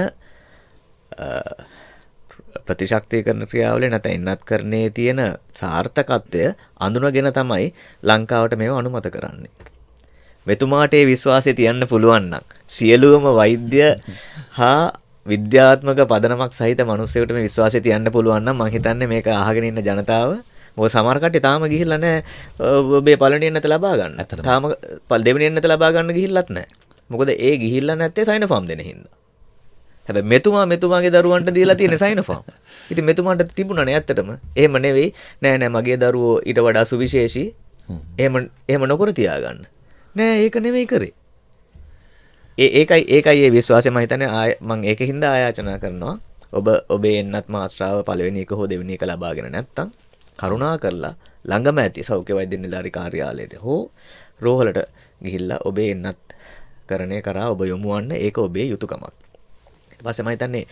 ප්‍රතිශක්තිකරණ ක්‍රියාවලිය නැත්නම් එන්නත්කරණයේ තියෙන සාර්ථකත්වය අඳුනගෙන තමයි ලංකාවට මේව අනුමත කරන්නේ. මෙතුමාට ඒ විශ්වාසය තියන්න පුළුවන් නම් සියලුම වෛද්‍ය හා විද්‍යාත්මක පදනමක් සහිත මිනිස්සුන්ට මේ විශ්වාසය තියන්න පුළුවන් නම් මම හිතන්නේ මේක අහගෙන ඉන්න ජනතාව මොකද සමහර කට්ටිය තාම ගිහිල්ලා නැහැ ඔබේ පළවෙනි එන්නත ලබා ගන්න. තාම දෙවෙනි එන්නත ලබා ගන්න ගිහිල්ලත් නැහැ. මොකද ඒ ගිහිල්ලා නැත්තේ සයිනෝෆාම් දෙන හින්දා. හැබැයි මෙතුමාගේ දරුවන්ට දීලා තියෙන සයිනෝෆාම්. ඉතින් මෙතුමාට තිබුණානේ ඇත්තටම. එහෙම නෙවෙයි. නෑ මගේ දරුවෝ ඊට වඩා සුවිශේෂී. එහෙම නොකර තියාගන්න. නෑ ඒක නෙවෙයි කරේ. ඒකයි ඒ විශ්වාසය මම හිතන්නේ මම ඒකින්ද ආයාචනා කරනවා. ඔබේ එන්නත් මාත්‍රාව පළවෙනි එක හෝ දෙවෙනි එක ලබාගෙන නැත්තම් කරුණා කරලා ළඟම ඇති සෞඛ්‍ය වෛද්‍ය නිලධාරී කාර්යාලයට හෝ රෝහලට ගිහිල්ලා ඔබේ එන්නත් කරණය කරා ඔබ යොමු වන්න ඒක ඔබේ යුතුයකමක්. ඊට පස්සේ මම හිතන්නේ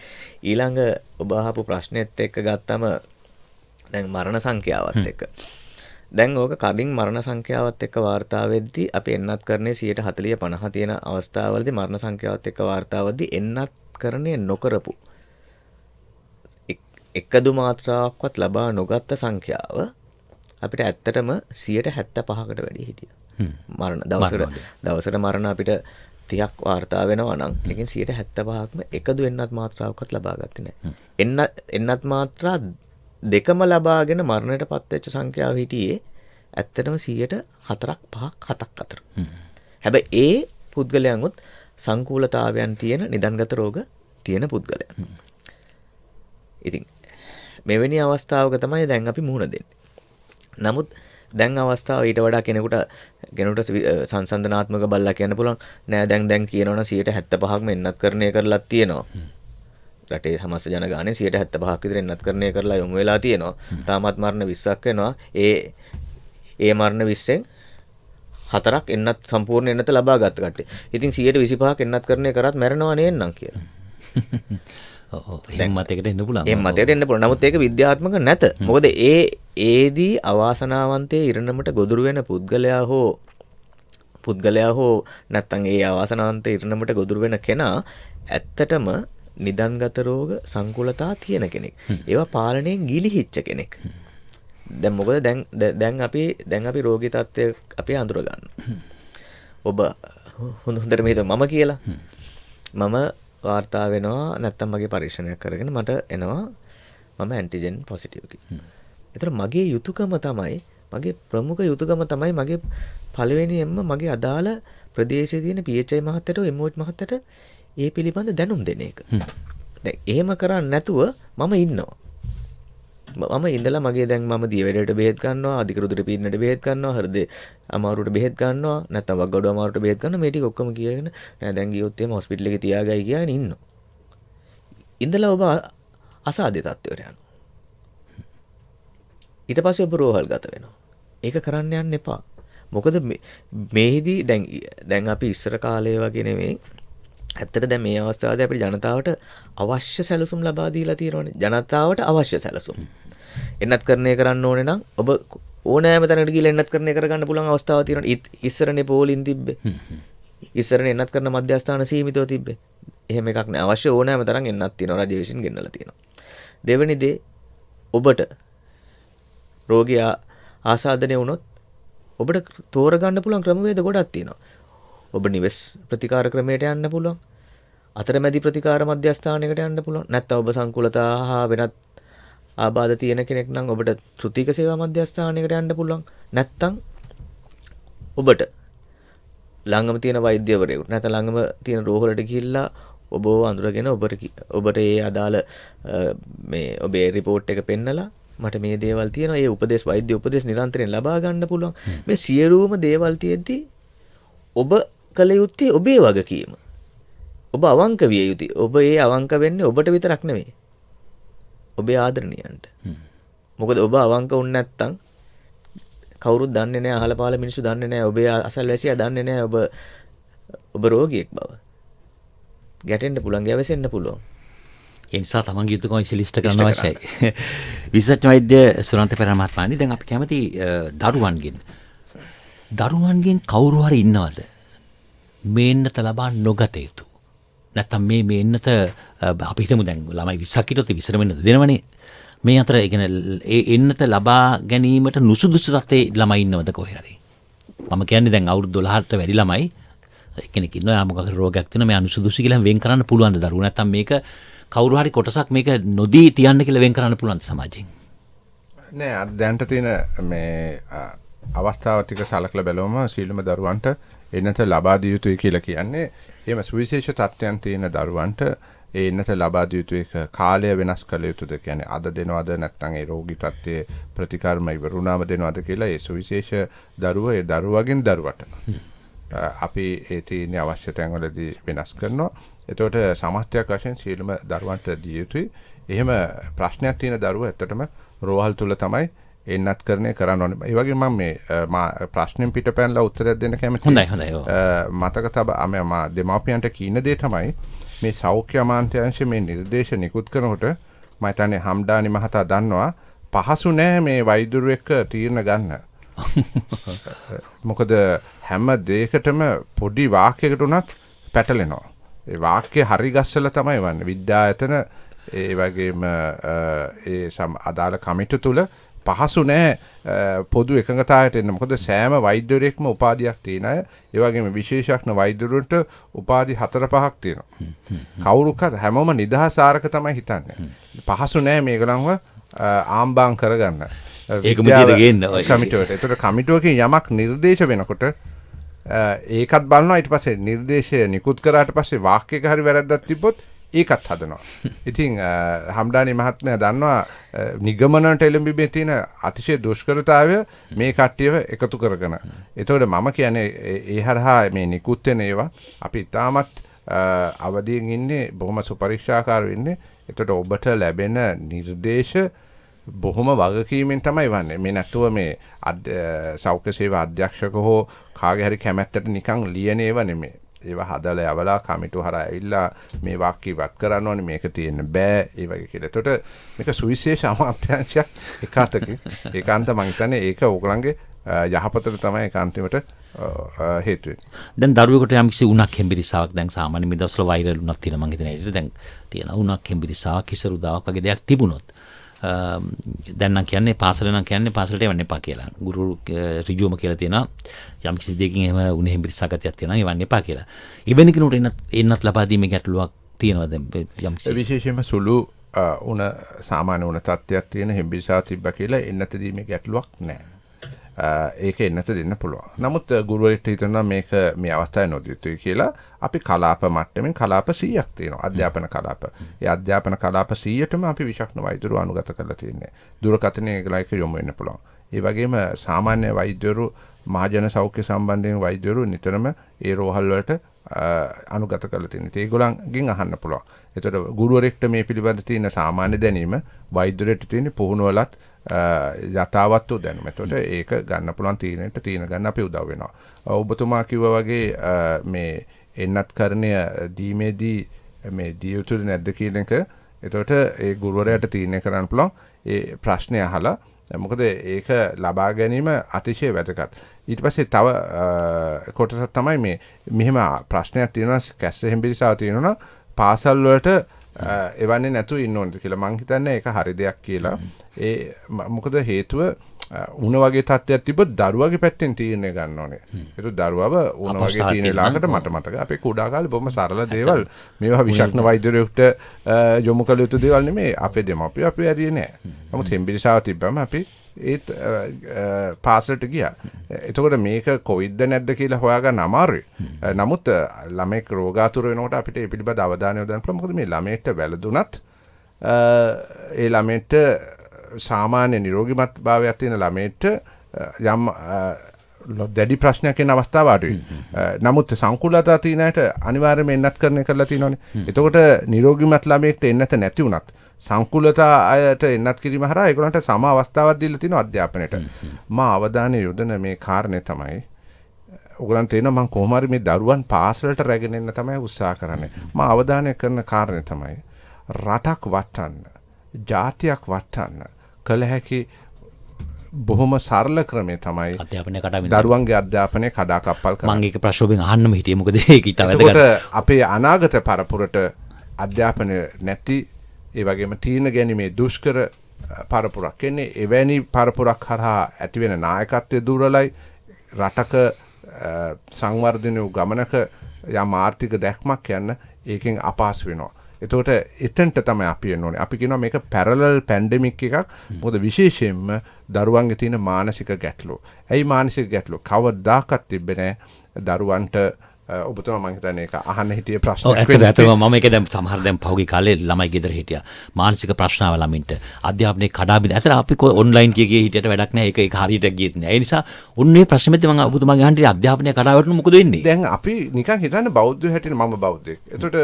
ඊළඟ ඔබ අහපු ප්‍රශ්නෙත් එක්ක ගත්තම දැන් මරණ සංඛ්‍යාවත් එක්ක දැන් ඕක කලින් මරණ සංඛ්‍යාවත් එක්ක වාර්තා වෙද්දී අපි එන්නත් කරන්නේ 40-50 තියෙන අවස්ථාවවලදී මරණ සංඛ්‍යාවත් එක්ක වාර්තා වෙද්දී එන්නත් කරන්නේ නොකරපු එකදු මාත්‍රාවක්වත් ලබා නොගත්ත සංඛ්‍යාව අපිට ඇත්තටම 75%කට වැඩි හිටියා. මරණ දවසට මරණ අපිට 30ක් වාර්තා වෙනවා නම් ඒකෙන් 75%ක්ම එකදු එන්නත් මාත්‍රාවක්වත් ලබා ගත්තේ නැහැ. එන්නත් මාත්‍රා දෙකම ලබාගෙන මරණයටපත් වෙච්ච සංඛ්‍යාව හිටියේ ඇත්තටම 4%ක් 5ක් 7ක් අතර. හැබැයි ඒ පුද්ගලයන්ුත් සංකූලතාවයන් තියෙන නිදන්ගත රෝග තියෙන පුද්ගලයන්. ඉතින් මෙවැනි අවස්ථාවක තමයි දැන් අපි මුහුණ දෙන්නේ. නමුත් දැන් අවස්ථාව ඊට වඩා කෙනෙකුට සංසන්දනාත්මක බලලා කියන්න පුළුවන් නෑ දැන් කියනවනම් 75%ක්ම එන්නත් කරණය කරලා තියෙනවා. රටේ සමස්ත ජනගහනයේ 75%ක් විතර එන්නත් කරණය කරලා යොමු වෙලා තියෙනවා. තාමත් මරණ 20ක් වෙනවා. ඒ මරණ 20න් 4ක් එන්නත් සම්පූර්ණ එන්නත ලබා ගත්ත කට්ටිය. ඉතින් 125ක් එන්නත් කරණය කරත් මැරෙනවා නේන්නම් කියලා. එහෙම මතයකට එන්න පුළුවන්. එහෙම මතයකට එන්න පුළුවන්. නමුත් ඒක විද්‍යාත්මක නැත. මොකද ඒදී අවාසනාවන්තයේ ඉරණමට ගොදුරු වෙන පුද්ගලයා හෝ නැත්නම් ඒ අවාසනාවන්තයේ ඉරණමට ගොදුරු වෙන කෙනා ඇත්තටම නිදන්ගත රෝග සංකුලතා තියෙන කෙනෙක්. ඒවා පාලනයෙන් ගිලිහිච්ච කෙනෙක්. දැන් මොකද දැන් අපි රෝගී තත්ත්වය අපි අඳුර ගන්නවා. ඔබ හොඳට මෙහෙම මම කියලා. මම වාර්තා වෙනවා නැත්තම් මගේ පරීක්ෂණයක් කරගෙන මට එනවා මම ඇන්ටිජන් පොසිටිව් කියලා. ඒතර මගේ යුතුයකම තමයි මගේ ප්‍රමුඛ යුතුයකම තමයි මගේ පළවෙනියෙන්ම මගේ අදාළ ප්‍රදේශයේ තියෙන PHI මහත්තයට MOH මහත්තයට ඒ පිළිබඳ දැනුම් දෙන එක. දැන් එහෙම කරන්නේ නැතුව මම ඉන්නවා. මම ඉඳලා මගේ දැන් මම දියවැඩට බෙහෙත් ගන්නවා, අධික රුධිර පීඩනයට බෙහෙත් ගන්නවා, හෘද අමාරුවට බෙහෙත් ගන්නවා, නැත්නම් වග්ගඩුව අමාරුවට බෙහෙත් ගන්නවා. මේ ටික ඔක්කොම කියගෙන නෑ දැන් ගියොත් එහෙම හොස්පිටල් එකේ තියාගයි කියලාගෙන ඉන්නවා. ඉඳලා ඔබ අසාධ්‍ය තත්ත්වයට යනවා. ඊට පස්සේ ඔබ රෝහල් ගත වෙනවා. ඒක කරන්න යන්න එපා. මොකද මේෙහිදී දැන් අපි ඉස්සර කාලේ වගේ නෙමෙයි. ඇත්තට දැන් මේ අවස්ථාවේදී අපිට ජනතාවට අවශ්‍ය සැලසුම් ලබා දීලා තියෙනවානේ. ජනතාවට අවශ්‍ය සැලසුම්. එන්නත් කරණය කරන්න ඕනේ නම් ඔබ ඕනෑම තැනකට ගිහලා එන්නත් කරණය කරගන්න පුළුවන් අවස්ථාවක් තියෙනවා. ඉස්සරනේ පෝලින් තිබ්බේ. ඉස්සරනේ එන්නත් කරන මධ්‍යස්ථාන සීමිතව තිබ්බේ. එහෙම එකක් නෑ. අවශ්‍ය ඕනෑම තරම් එන්නත් තියෙනවා. රජය විසින් ගෙන්නලා තියෙනවා. දෙවෙනි දේ ඔබට රෝගියා ආසාදනය වුණොත් ඔබට තෝරගන්න පුළුවන් ක්‍රමවේද ගොඩක් තියෙනවා. ඔබ නිවෙස් ප්‍රතිකාර ක්‍රමයට යන්න පුළුවන්. අතරමැදි ප්‍රතිකාර මධ්‍යස්ථානයකට යන්න පුළුවන්. නැත්නම් ඔබ සංකුලතා හා වෙනත් ආබාධ තියෙන කෙනෙක් නම් ඔබට ත්‍ෘතික සේවා මධ්‍යස්ථානයකට යන්න පුළුවන්. නැත්නම් ඔබට ළඟම තියෙන වෛද්‍යවරයෙකුට නැත්නම් ළඟම තියෙන රෝහලට ගිහිල්ලා ඔබව අඳුරගෙන ඔබට ඒ අදාළ මේ ඔබේ රිපෝට් එක පෙන්නලා මට මේ දේවල් තියෙනවා. ඒ උපදේශ වෛද්‍ය උපදේශ නිරන්තරයෙන් ලබා ගන්න පුළුවන්. මේ සියලුම දේවල් තියෙද්දි ඔබ කළ යුත්තේ ඔබේ වගකීම. ඔබ අවංක විය යුතුයි. ඔබ ඒ අවංක වෙන්නේ ඔබට විතරක් නෙවෙයි. ඔබේ ආදරණීයන්ට. මොකද ඔබ අවංක වුණ නැත්නම් කවුරුත් දන්නේ නැහැ, අහල පහල මිනිස්සු දන්නේ නැහැ, ඔබේ අසල්වැසියා දන්නේ නැහැ ඔබ රෝගියෙක් බව. ගැටෙන්න පුළුවන්, ගැවසෙන්න පුළුවන්. ඒ නිසා තමන්ගේ යුතුයකම ඉලිස්ට් කරන්න අවශ්‍යයි. විශේෂඥ වෛද්‍ය සුරන්ත පෙරේරා මහත්මයානි, දැන් අපි කැමති දරුවන්ගෙන් කවුරු හරි ඉන්නවද මේ එන්නත ලබා නොගත යුතු? නැත්තම් මේ එන්නත අපි හිතමු දැන් ළමයි 20ක් හිටියොත් 20ම එන්නත දෙනවනේ. මේ අතර ඒ එන්නත ලබා ගැනීමට නුසුදුසු තත්ත්වයේ ළමයි ඉන්නවද කොහේ හරි? මම කියන්නේ දැන් අවුරුදු 12ට වැඩි ළමයි කෙනෙක් ඉන්නවා, යා මොකක් රෝගයක් තියෙනවා, මේ අනුසුදුසු කියලා වෙන් කරන්න පුළුවන් ද දරුවෝ? නැත්තම් මේක කවුරු හරි කොටසක් මේක නොදී තියන්න කියලා වෙන් කරන්න පුළුවන් සමාජයෙන්? නෑ, අද දැනට තියෙන මේ අවස්ථාව ටික සලකලා බැලුවම සීලම දරුවන්ට එන්නත ලබා දිය යුතුයි කියලා කියන්නේ එහෙම සුවිශේෂ තත්ත්වයන් තියෙන දරුවන්ට ඒ එන්නත ලබා දිය යුතු එක කාලය වෙනස් කළ යුතුද කියන්නේ අද දෙනවද නැත්නම් ඒ රෝගී තත්ත්වයේ ප්‍රතිකාරම ඉවරුණාම දෙනවද කියලා ඒ සුවිශේෂ දරුවා ඒ දරුවගෙන් දරුවට අපි ඒ තියෙන අවශ්‍ය තැන්වලදී වෙනස් කරනවා. එතකොට සමස්තයක් වශයෙන් සීලම දරුවන්ට දිය යුතුයි. එහෙම ප්‍රශ්නයක් තියෙන දරුවෝ ඇත්තටම රෝහල් තුල තමයි එන්නත් කරන්නේ කරන්න ඕනේ. ඒ වගේ මම මේ ප්‍රශ්නෙන් පිටපැනලා උත්තරයක් දෙන්න කැමතියි. හොඳයි. මතක තබා මම දෙමාපියන්ට කියන දේ තමයි මේ සෞඛ්‍ය අමාත්‍යාංශයේ මේ නිර්දේශ නිකුත් කරනකොට මම හිතන්නේ හම්ඩානි මහතා දන්නවා පහසු නෑ මේ වෛද්‍යරු එක්ක තීරණ ගන්න. මොකද හැම දෙයකටම පොඩි වාක්‍යයකට උනත් පැටලෙනවා. ඒ වාක්‍ය හරි ගස්සලා තමයි වන්නේ. විද්‍යායතන ඒ වගේම ඒ අදාළ කමිටු තුල පහසු නෑ පොදු එකඟතාවයට එන්න. මොකද සෑම වෛද්‍යවරයෙක්ම උපාධියක් තියෙන අය. ඒ වගේම විශේෂඥ වෛද්‍යවරුන්ට උපාධි 4-5ක් තියෙනවා. කවුරුකත් හැමෝම නිදහසාරක තමයි හිතන්නේ. පහසු නෑ මේගොල්ලන්ව ආම්බාම් කරගන්න. ඒක මුදියට ගේන්න ඔය කමිටුවට. ඒතර කමිටුවකින් යමක් නිර්දේශ වෙනකොට ඒකත් බලනවා. ඊට පස්සේ නිර්දේශය නිකුත් කරාට පස්සේ වාක්‍යයක හරි වැරද්දක් තිබ්බොත් ඒකත් හදනවා. ඉතින් හම්ඩානි මහත්මයා දන්නවා නිගමනට එළඹීමේ තියෙන අතිශය දුෂ්කරතාවය මේ කට්ටියව එකතු කරගෙන. ඒතකොට මම කියන්නේ ඒ හරහා මේ නිකුත් වෙන ඒවා අපි ඉතාමත් අවදියෙන් ඉන්නේ, බොහොම සුපරික්ෂාකාරව ඉන්නේ. ඒතකොට ඔබට ලැබෙන නිර්දේශ බොහොම වගකීමෙන් තමයි වන්නේ. මේ නැතුව මේ සෞඛ්‍ය සේවා අධ්‍යක්ෂක හෝ කාගේ හරි කැමැත්තට නිකන් ලියන ඒවා නෙමෙයි. ඒවා හදලා යවලා කමිටු හරහා ඇවිල්ලා මේ වාක්‍ය ඉවත් කරන්න ඕනේ, මේක තියෙන්න බෑ, ඒ වගේ කියලා. එතකොට මේක සුවිශේෂ අමාත්‍යාංශයක් එක අතකින්. ඒකාන්ත මං හිතන්නේ ඒක ඕගලන්ගේ යහපතට තමයි ඒකාන්තෙමට හේතු වෙන්නේ. දැන් දරුවෙකුට යම්කිසි උණක් හෙම්බිරිස්සාවක් දැන් සාමාන්‍ය මේ දවස්වල වෛරල් උණක් තියෙනවා මං හිතන්නේ. ඒක දැන් තියෙන උණක් හෙම්බිරිස්සාවක් කිසරුදාවක් වගේ දෙයක් තිබුණොත් දැන් නම් කියන්නේ පාසල නම් කියන්නේ පාසලට යවන්න එපා කියලා. ගුරු ඍජුවම කියලා තියෙනවා යම් කිසි දෙයකින් එහෙම උනේ හෙම්බිරිස්සා ගතියක් තියෙනවා යවන්න එපා කියලා. ඉවෙන කෙනෙකුට එන්නත් ලබා දීමේ ගැටලුවක් තියෙනවද යම් කිසි? විශේෂයෙන්ම සුළු උණ සාමාන්‍ය උණ තත්ත්වයක් තියෙන හෙම්බිරිස්සා තිබ්බා කියලා එන්නත දීමේ ගැටලුවක් නැහැ. ඒක එන්නත දෙන්න පුළුවන්. නමුත් ගුරුවරයෙක්ට හිතනවා මේක මේ අවස්ථාවේ නොදිය යුතුයි කියලා අපි කලාප මට්ටමින් කලාප 100ක් තියෙනවා. අධ්‍යාපන කලාප. ඒ අධ්‍යාපන කලාප 100ටම අපි විශේෂඥ වෛද්‍යවරු අනුගත කරලා තියෙන්නේ. දුරකථනයේ ඒගොල්ලන්ට යොමු වෙන්න පුළුවන්. ඒ වගේම සාමාන්‍ය වෛද්‍යවරු මහජන සෞඛ්‍ය සම්බන්ධයෙන් වෛද්‍යවරු නිතරම ඒ රෝහල් වලට අනුගත කරලා තියෙනවා. ඒගොල්ලන්ගෙන් අහන්න පුළුවන්. ඒතකොට ගුරුවරයෙක්ට මේ පිළිබඳ තියෙන සාමාන්‍ය දැනීම වෛද්‍යවරයෙක්ට තියෙන පුහුණුවලත් යථාවත්ව දැනුම. එතකොට ඒක ගන්න පුළුවන් තීරණයට තීන ගන්න අපි උදව් වෙනවා. ඔබතුමා කිව්වා වගේ මේ එන්නත් කරණය දීමේදී මේ දිය යුතුද නැද්ද කියන එක එතකොට ඒ ගුරුවරයාට තීරණය කරන්න පුළුවන්. ඒ ප්‍රශ්නේ අහලා මොකද ඒක ලබා ගැනීම අතිශය වැදගත්. ඊට පස්සේ තව කොටසක් තමයි මේ මෙහෙම ප්‍රශ්නයක් තියෙනවා කැස්ස හෙම්බිරිස්සාව තියෙනවා පාසල් වලට එවන්නේ නැතුව ඉන්න ඕනද කියලා. මං හිතන්නේ ඒක හරි දෙයක් කියලා. ඒ මොකද හේතුව උණ වගේ තත්ත්වයක් තිබ්බොත් දරුවගේ පැත්තෙන් තීරණය ගන්න ඕනේ. ඒක දරුවව උණ වගේ තියෙන ලාකට මට මතක අපේ කුඩා කාලේ බොහොම සරල දේවල් මේවා විශේෂඥ වෛද්‍යවරයෙකුට යොමු කළ යුතු දේවල් නෙමෙයි. අපේ දෙමාපියෝ අපි ඇරියේ නැහැ. නමුත් හෙම්බිරිස්සාව තිබ්බම අපි ඒත් පාසලට ගියා. එතකොට මේක කොවිඩ්ද නැද්ද කියලා හොයාගන්න අමාරුයි. නමුත් ළමෙක් රෝගාතුර වෙනකොට අපිට ඒ පිළිබඳ අවධානය යොදන්න පුළුවන්. මොකද මේ ළමයට වැළඳුනත් ඒ ළමයට සාමාන්‍ය නිරෝගීමත් භාවයක් තියෙන ළමයට යම් දැඩි ප්‍රශ්නයක් එන අවස්ථාව අඩුයි. නමුත් සංකුලතා තියෙන අයට අනිවාර්යයෙන්ම එන්නත් කරන්න කරලා තියෙනවානේ. එතකොට නිරෝගීමත් ළමයෙක්ට එන්නත නැති වුණත් සංකුලතා අයට එන්නත් කිරීම හරහා ඒගොල්ලන්ට සම අවස්ථාවක් දීලා තියෙනවා අධ්‍යාපනයට. මා අවධානය යොදන මේ කාරණේ තමයි ඔයගොල්ලන් තේරෙනවා මම කොහොම හරි මේ දරුවන් පාසලට රැගෙන එන්න තමයි උත්සාහ කරන්නේ. මා අවධානය කරන කාරණේ තමයි රටක් වටන්න, ජාතියක් වටන්න කළ හැකි බොහොම සරල ක්‍රමේ තමයි අධ්‍යාපනය කඩාවින දරුවන්ගේ අධ්‍යාපනය කඩාකප්පල් කරන. මම ඒක ප්‍රශ්න වලින් අහන්නම හිටියේ මොකද ඒක ඊට වැදගත්. අපේ අනාගත පරපුරට අධ්‍යාපනය නැති ඒ වගේම තීරණ ගැනීමේ දුෂ්කර පරපුරක් එන්නේ. එවැනි පරපුරක් හරහා ඇතිවෙන නායකත්වයේ දුර්වලයි. රටක සංවර්ධනය වූ ගමනක යම් ආර්ථික දැක්මක් යන්න ඒකෙන් අපහසු වෙනවා. එතකොට එතනට තමයි අපි එන්න ඕනේ. අපි කියනවා මේක පැරලල් පැන්ඩෙමික් එකක්. මොකද විශේෂයෙන්ම දරුවන්ගේ තියෙන මානසික ගැටලුව. ඇයි මානසික ගැටලුව? කවදාකවත් තිබෙන්නේ නැහැ දරුවන්ට. ඔබතුමා මම හිතන්නේ ඒක අහන්න හිටියේ ප්‍රශ්නයක් වෙන්නේ. ඇත්තටම මම ඒක දැන් සමහර දැන් පහුගිය කාලේ ළමයි ගෙදර හිටියා. මානසික ප්‍රශ්න ආව ළමින්ට. අධ්‍යාපනයේ කඩාබිඳ. ඇත්තට අපි ඔන්ලයින් කිය හිටියට වැඩක් නැහැ. ඒක හරියට ගියෙත් නැහැ. ඒ නිසා උන්නේ ප්‍රශ්න මෙතන මම ඔබතුමාගේ අහන්නේ අධ්‍යාපනයේ කඩාවැටුණු මොකද වෙන්නේ? දැන් අපි නිකන් හිතන්නේ බෞද්ධ හැටියට මම බෞද්ධයෙක්. එතකොට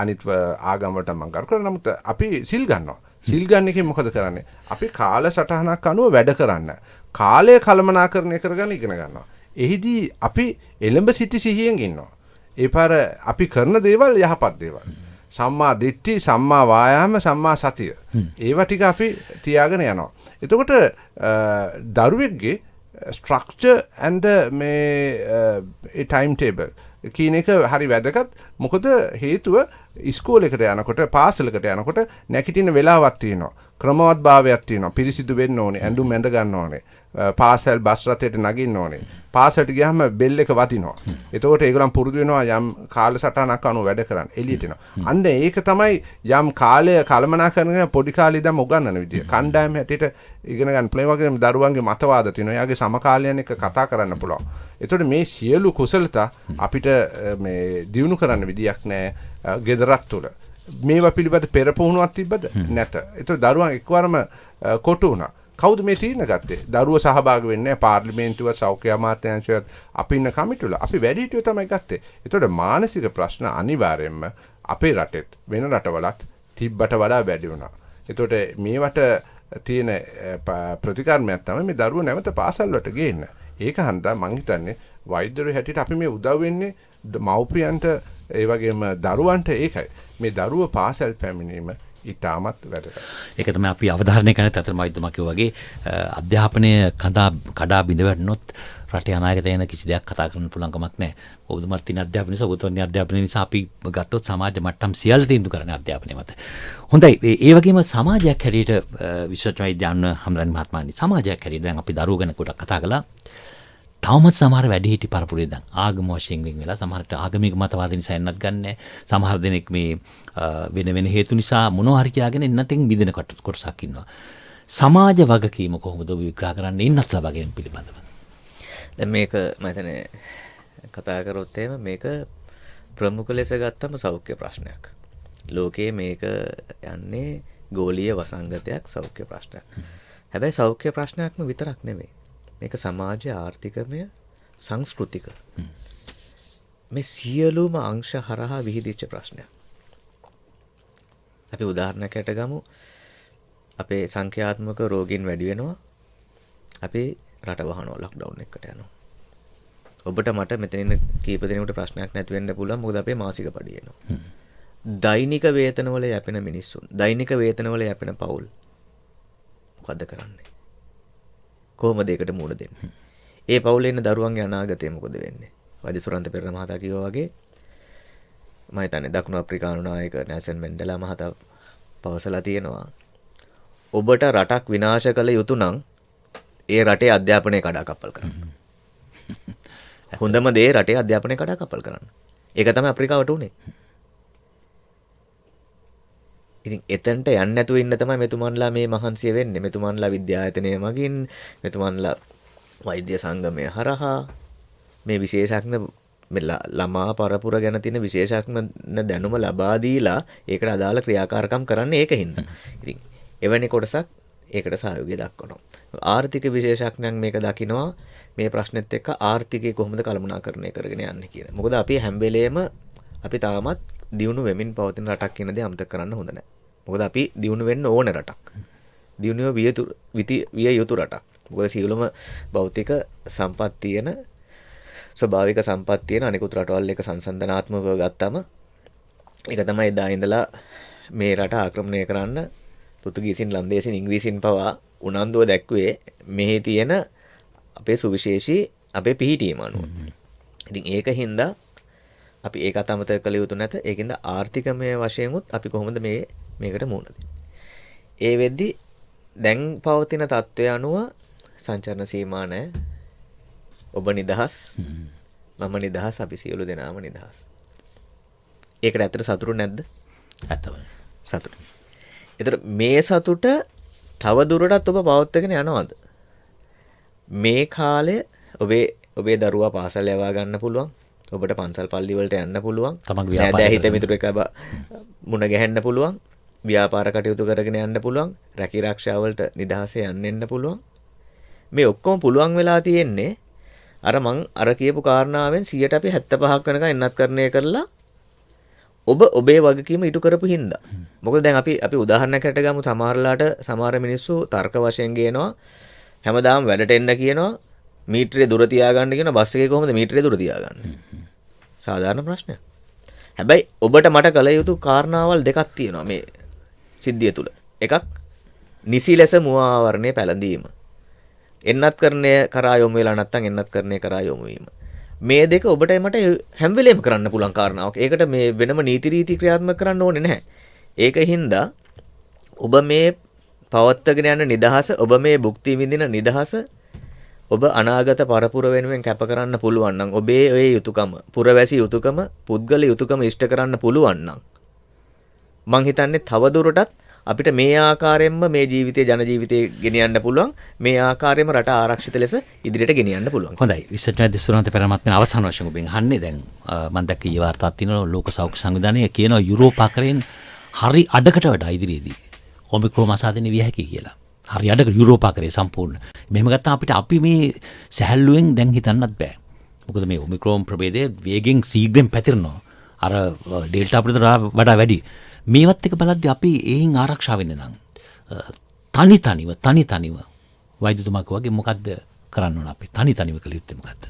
අනිත් ආගමකට මම කර කරා. නමුත් අපි සිල් ගන්නවා. සිල් ගන්න එකෙන් මොකද කරන්නේ? අපි කාලසටහනක් අනුව වැඩ කරන්න. කාලය කළමනාකරණය කරගන්න ඉගෙන ගන්නවා. එහිදී අපි එළඹ සිටි සිහියෙන් ඉන්නවා. ඒ පාර අපි කරන දේවල් යහපත් දේවල්. සම්මා දිට්ඨි, සම්මා වායාම, සම්මා සතිය. ඒවා ටික අපි තියාගෙන යනවා. එතකොට දරුවෙක්ගේ structure and මේ time table කියන එක හරි වැදගත්. මොකද හේතුව ඉස්කෝලේකට යනකොට, පාසලකට යනකොට නැගිටින වෙලාවක් තියෙනවා. ක්‍රමවත් භාවයක් තියෙනවා. පිරිසිදු වෙන්න ඕනේ, ඇඳුම් ඇඳ ගන්න ඕනේ. පාසල් බස් රථයට නගින්න ඕනේ. පාසලට ගියාම බෙල් එක වදිනවා. එතකොට ඒගොල්ලන් පුරුදු වෙනවා යම් කාලසටහනක් අනුව වැඩ කරන්න. එළියට එනවා. අන්න ඒක තමයි යම් කාලය කළමනාකරන පොඩි කාලේ ඉඳන් උගන්වන විදිය. කණ්ඩායම හැටියට ඉගෙන ගන්න ප්ලේ වගේ දරුවන්ගේ මතවාද තියෙනවා. එයාගේ සමකාලීනයන් එක්ක කතා කරන්න පුළුවන්. එතකොට මේ සියලු කුසලතා අපිට මේ දියුණු කරන්න විදියක් නැහැ ගෙදරක් තුල. මේවා පිළිබඳ පෙර පුහුණුවක් තිබ්බද? නැත. එතකොට දරුවන් එක්වරම කොටු වුණා. කවුද මේ තීරණ ගත්තේ? දරුවෝ සහභාගී වෙන්නේ නැහැ. පාර්ලිමේන්තුව, සෞඛ්‍ය අමාත්‍යාංශයත් අපි ඉන්න කමිටුවල. අපි වැඩිහිටියෝ තමයි ගත්තේ. එතකොට මානසික ප්‍රශ්න අනිවාර්යයෙන්ම අපේ රටෙත් වෙන රටවලත් තිබ්බට වඩා වැඩි වුණා. එතකොට මේවට තියෙන ප්‍රතිකර්මයක් තමයි මේ දරුවෝ නැවත පාසල් වලට ගේන්න. ඒක හන්දා මං හිතන්නේ වෛද්‍යවරු හැටියට අපි මේ උදව් වෙන්නේ මව්පියන්ට ඒ වගේම දරුවන්ට. ඒකයි මේ දරුව පාසල් පැමිණීම ඉතාමත් වැදගත්. ඒක තමයි අපි අවධාරණය කරන්නේ. අතන වෛද්‍යතුමා කිව්වා වගේ අධ්‍යාපනය කඩා බිඳ වැටුනොත් රටේ අනාගතය ගැන කිසි දෙයක් කතා කරන්න පුළුවන් කමක් නැහැ. ඔබතුමාත් තියෙන අධ්‍යාපනය නිසා, ඔබතුමාගේ අධ්‍යාපනය නිසා අපි ගත්තොත් සමාජ මට්ටම් සියල්ල තීන්දුව කරන්නේ අධ්‍යාපනය මත. හොඳයි. ඒ වගේම සමාජයක් හැටියට විශේෂ වෛද්‍යයන් හම්රන් මහත්මයානි, සමාජයක් හැටියට දැන් අපි දරුවෝ ගැන කොට කතා කළා. තවමත් සමහර වැඩිහිටි පරපුරේ දැන් ආගම වශයෙන් වෙන් වෙලා, සමහරට ආගමික මතවාද නිසා එන්නත් ගන්නෑ. සමහර දෙනෙක් මේ වෙන හේතු නිසා මොනවා හරි කියාගෙන එන්නතෙන් බිඳින කොටසක් ඉන්නවා. සමාජ වගකීම කොහොමද ඔබ විග්‍රහ කරන්නේ ඉන්නත් ලබා ගැනීම පිළිබඳව? දැන් මේක මම හිතන්නේ කතා කරොත් එහෙම මේක ප්‍රමුඛ ලෙස ගත්තම සෞඛ්‍ය ප්‍රශ්නයක්. ලෝකයේ මේක යන්නේ ගෝලීය වසංගතයක්, සෞඛ්‍ය ප්‍රශ්නයක්. හැබැයි සෞඛ්‍ය ප්‍රශ්නයක්ම විතරක් නෙමෙයි. මේක සමාජ, ආර්ථිකමය, සංස්කෘතික මේ සියලුම අංශ හරහා විහිදිච්ච ප්‍රශ්නයක්. අපි උදාහරණයකට ගමු. අපේ සංඛ්‍යාත්මක රෝගීන් වැඩි වෙනවා. අපි රට වහනවා, ලොක්ඩවුන් එකකට යනවා. ඔබට මට මෙතනින් කීප දෙනෙකුට ප්‍රශ්නයක් නැති වෙන්න පුළුවන්. මොකද අපේ මාසික පඩිය එනවා. දෛනික වේතනවල යැපෙන මිනිස්සුන්, දෛනික වේතනවල යැපෙන පවුල් මොකද කරන්නේ? කොහොමද ඒකට මුහුණ දෙන්නේ? ඒ පවුලේ ඉන්න දරුවන්ගේ අනාගතය මොකද වෙන්නේ? වෛද්‍ය සුරන්ත පෙරේරා මහතා කිව්වා වගේ මම හිතන්නේ දකුණු අප්‍රිකානු නායක නෙල්සන් මැන්ඩෙලා මහතා පවසලා තියෙනවා, ඔබට රටක් විනාශ කළ යුතු නම් ඒ රටේ අධ්‍යාපනය කඩාකප්පල් කරන්න. හොඳම දේ රටේ අධ්‍යාපනය කඩාකප්පල් කරන්න. ඒක තමයි අප්‍රිකාවට උනේ. ඉතින් එතනට යන්නේ නැතුව ඉන්න තමයි මෙතුමන්ලා මේ මහන්සිය වෙන්නේ. මෙතුමන්ලා විද්‍යායතනය මගින්, මෙතුමන්ලා වෛද්‍ය සංගමය හරහා මේ විශේෂඥ ළමා පරපුර ගැන තියෙන විශේෂඥ දැනුම ලබා දීලා ඒකට අදාළ ක්‍රියාකාරකම් කරන්නේ ඒකින්ද. ඉතින් එවැනි කොටසක් ඒකට සහයෝගය දක්වනවා. ආර්ථික විශේෂඥයන් මේක දකිනවා මේ ප්‍රශ්නෙත් එක්ක ආර්ථිකය කොහොමද කළමනාකරණය කරගෙන යන්නේ කියලා. මොකද අපි හැම වෙලේම අපි තාමත් දියුණු වෙමින් පවතින රටක් කියන දේ අමතක කරන්න හොඳ නැහැ. මොකද අපි දියුණු වෙන්න ඕන රටක්. දියුණුව විය යුතු රටක්. මොකද සියලුම භෞතික සම්පත් තියෙන, ස්වභාවික සම්පත් තියෙන අනිකුත් රටවල් එක සංසන්දනාත්මකව ගත්තම ඒක තමයි එදා ඉඳලා මේ රට ආක්‍රමණය කරන්න පෘතුගීසින්, ලන්දේසින්, ඉංග්‍රීසින් පවා උනන්දුව දැක්වේ මෙහි තියෙන අපේ සුවිශේෂී අපේ පිහිටීම අනුව. ඉතින් ඒකින්ද අපි ඒකත් අමතක කළ යුතු නැත. ඒකින්ද ආර්ථිකමය වශයෙන් උත් අපි කොහොමද මේකට මුහුණ දෙන්නේ? ඒ වෙද්දි දැන් පවතින තත්ත්වය අනුව සංචරණ සීමා නැහැ. ඔබ නිදහස්, මම නිදහස්, අපි සියලු දෙනාම නිදහස්. ඒකට ඇත්තට සතුටු නැද්ද? ඇත්තම සතුටු. ඒතර මේ සතුට තව දුරටත් ඔබ පවත්වාගෙන යනවද? මේ කාලේ ඔබේ දරුවා පාසල් යවා ගන්න පුළුවන්. ඔබට පන්සල් පල්ලි වලට යන්න පුළුවන්. නෑදෑ හිත මිතුරු එක මුණ ගැහෙන්න පුළුවන්. ව්‍යාපාර කටයුතු කරගෙන යන්න පුළුවන්. රැකී ආරක්ෂා වලට නිදහසේ යන්න පුළුවන්. මේ ඔක්කොම පුළුවන් වෙලා තියෙන්නේ අර කියපු කාරණාවෙන් 100ට අපි 75ක් වෙනකන් එන්නත් කරණය කරලා ඔබේ වගකීම ඉටු කරපු හින්දා. මොකද දැන් අපි උදාහරණයකට ගමු. සමහර මිනිස්සු තර්ක වශයෙන් ගේනවා හැමදාම වැඩට එන්න කියනවා, මීටරේ දුර තියාගන්න කියනවා. බස් එකේ කොහොමද මීටරේ දුර තියාගන්නේ? සාධාරණ ප්‍රශ්නයක්. හැබැයි ඔබට මට කළ යුතු කාරණාවල් දෙකක් තියෙනවා මේ සිද්ධිය තුළ. එකක් නිසි ලෙස මුවාවරණය පැළඳීම. එන්නත් කරණය කරා යොමු වෙලා නැත්නම් එන්නත් කරණය කරා යොමු වීම. මේ දෙක ඔබට මට හැම වෙලේම කරන්න පුළුවන් කාරණාවක්. ඒකට මේ වෙනම නීති රීති ක්‍රියාත්මක කරන්න ඕනේ නැහැ. ඒකින්ද ඔබ මේ පවත්වාගෙන යන නිදහස, ඔබ මේ භුක්ති විඳින නිදහස ඔබ අනාගත පරපුර වෙනුවෙන් කැප කරන්න පුළුවන් නම්, ඔබේ ඒ යුතුයකම, පුරවැසි යුතුයකම, පුද්ගල යුතුයකම ඉෂ්ට කරන්න පුළුවන් නම් මං හිතන්නේ තවදුරටත් අපිට මේ ආකාරයෙන්ම මේ ජීවිතේ ජන ජීවිතේ ගෙනියන්න පුළුවන්. මේ ආකාරයෙන්ම රට ආරක්ෂිත ලෙස ඉදිරියට ගෙනියන්න පුළුවන්. හොඳයි. විශේෂයෙන්ම දෙසුරන්ත පෙරමත්න අවසාන වශයෙන් ඔබෙන් අහන්නේ දැන් මම දැක්ක ඊ වාර්තාවක් තියෙනවා ලෝක සෞඛ්‍ය සංවිධානය කියනවා යුරෝපාකරයෙන් හරි අඩකට වඩා ඉදිරියේදී ඔමික්‍රෝන් ආසාදනය විය හැකියි කියලා. හරි අඩකට යුරෝපාකරයේ සම්පූර්ණ. මෙහෙම ගත්තාම අපිට අපි මේ සැහැල්ලුවෙන් දැන් හිතන්නත් බෑ. මොකද මේ ඔමික්‍රෝන් ප්‍රභේදය වේගෙන් ශීඝ්‍රයෙන් පැතිරෙනවා. අර ඩෙල්ටා ප්‍රභේදයට වඩා වැඩි. මේවත් එක බලද්දී අපි ඒන් ආරක්ෂා වෙන්න නම් තනි වෛද්‍යතුමාක වගේ මොකද්ද කරන්න ඕන අපි? තනිව කළ යුත්තේ මොකද්ද?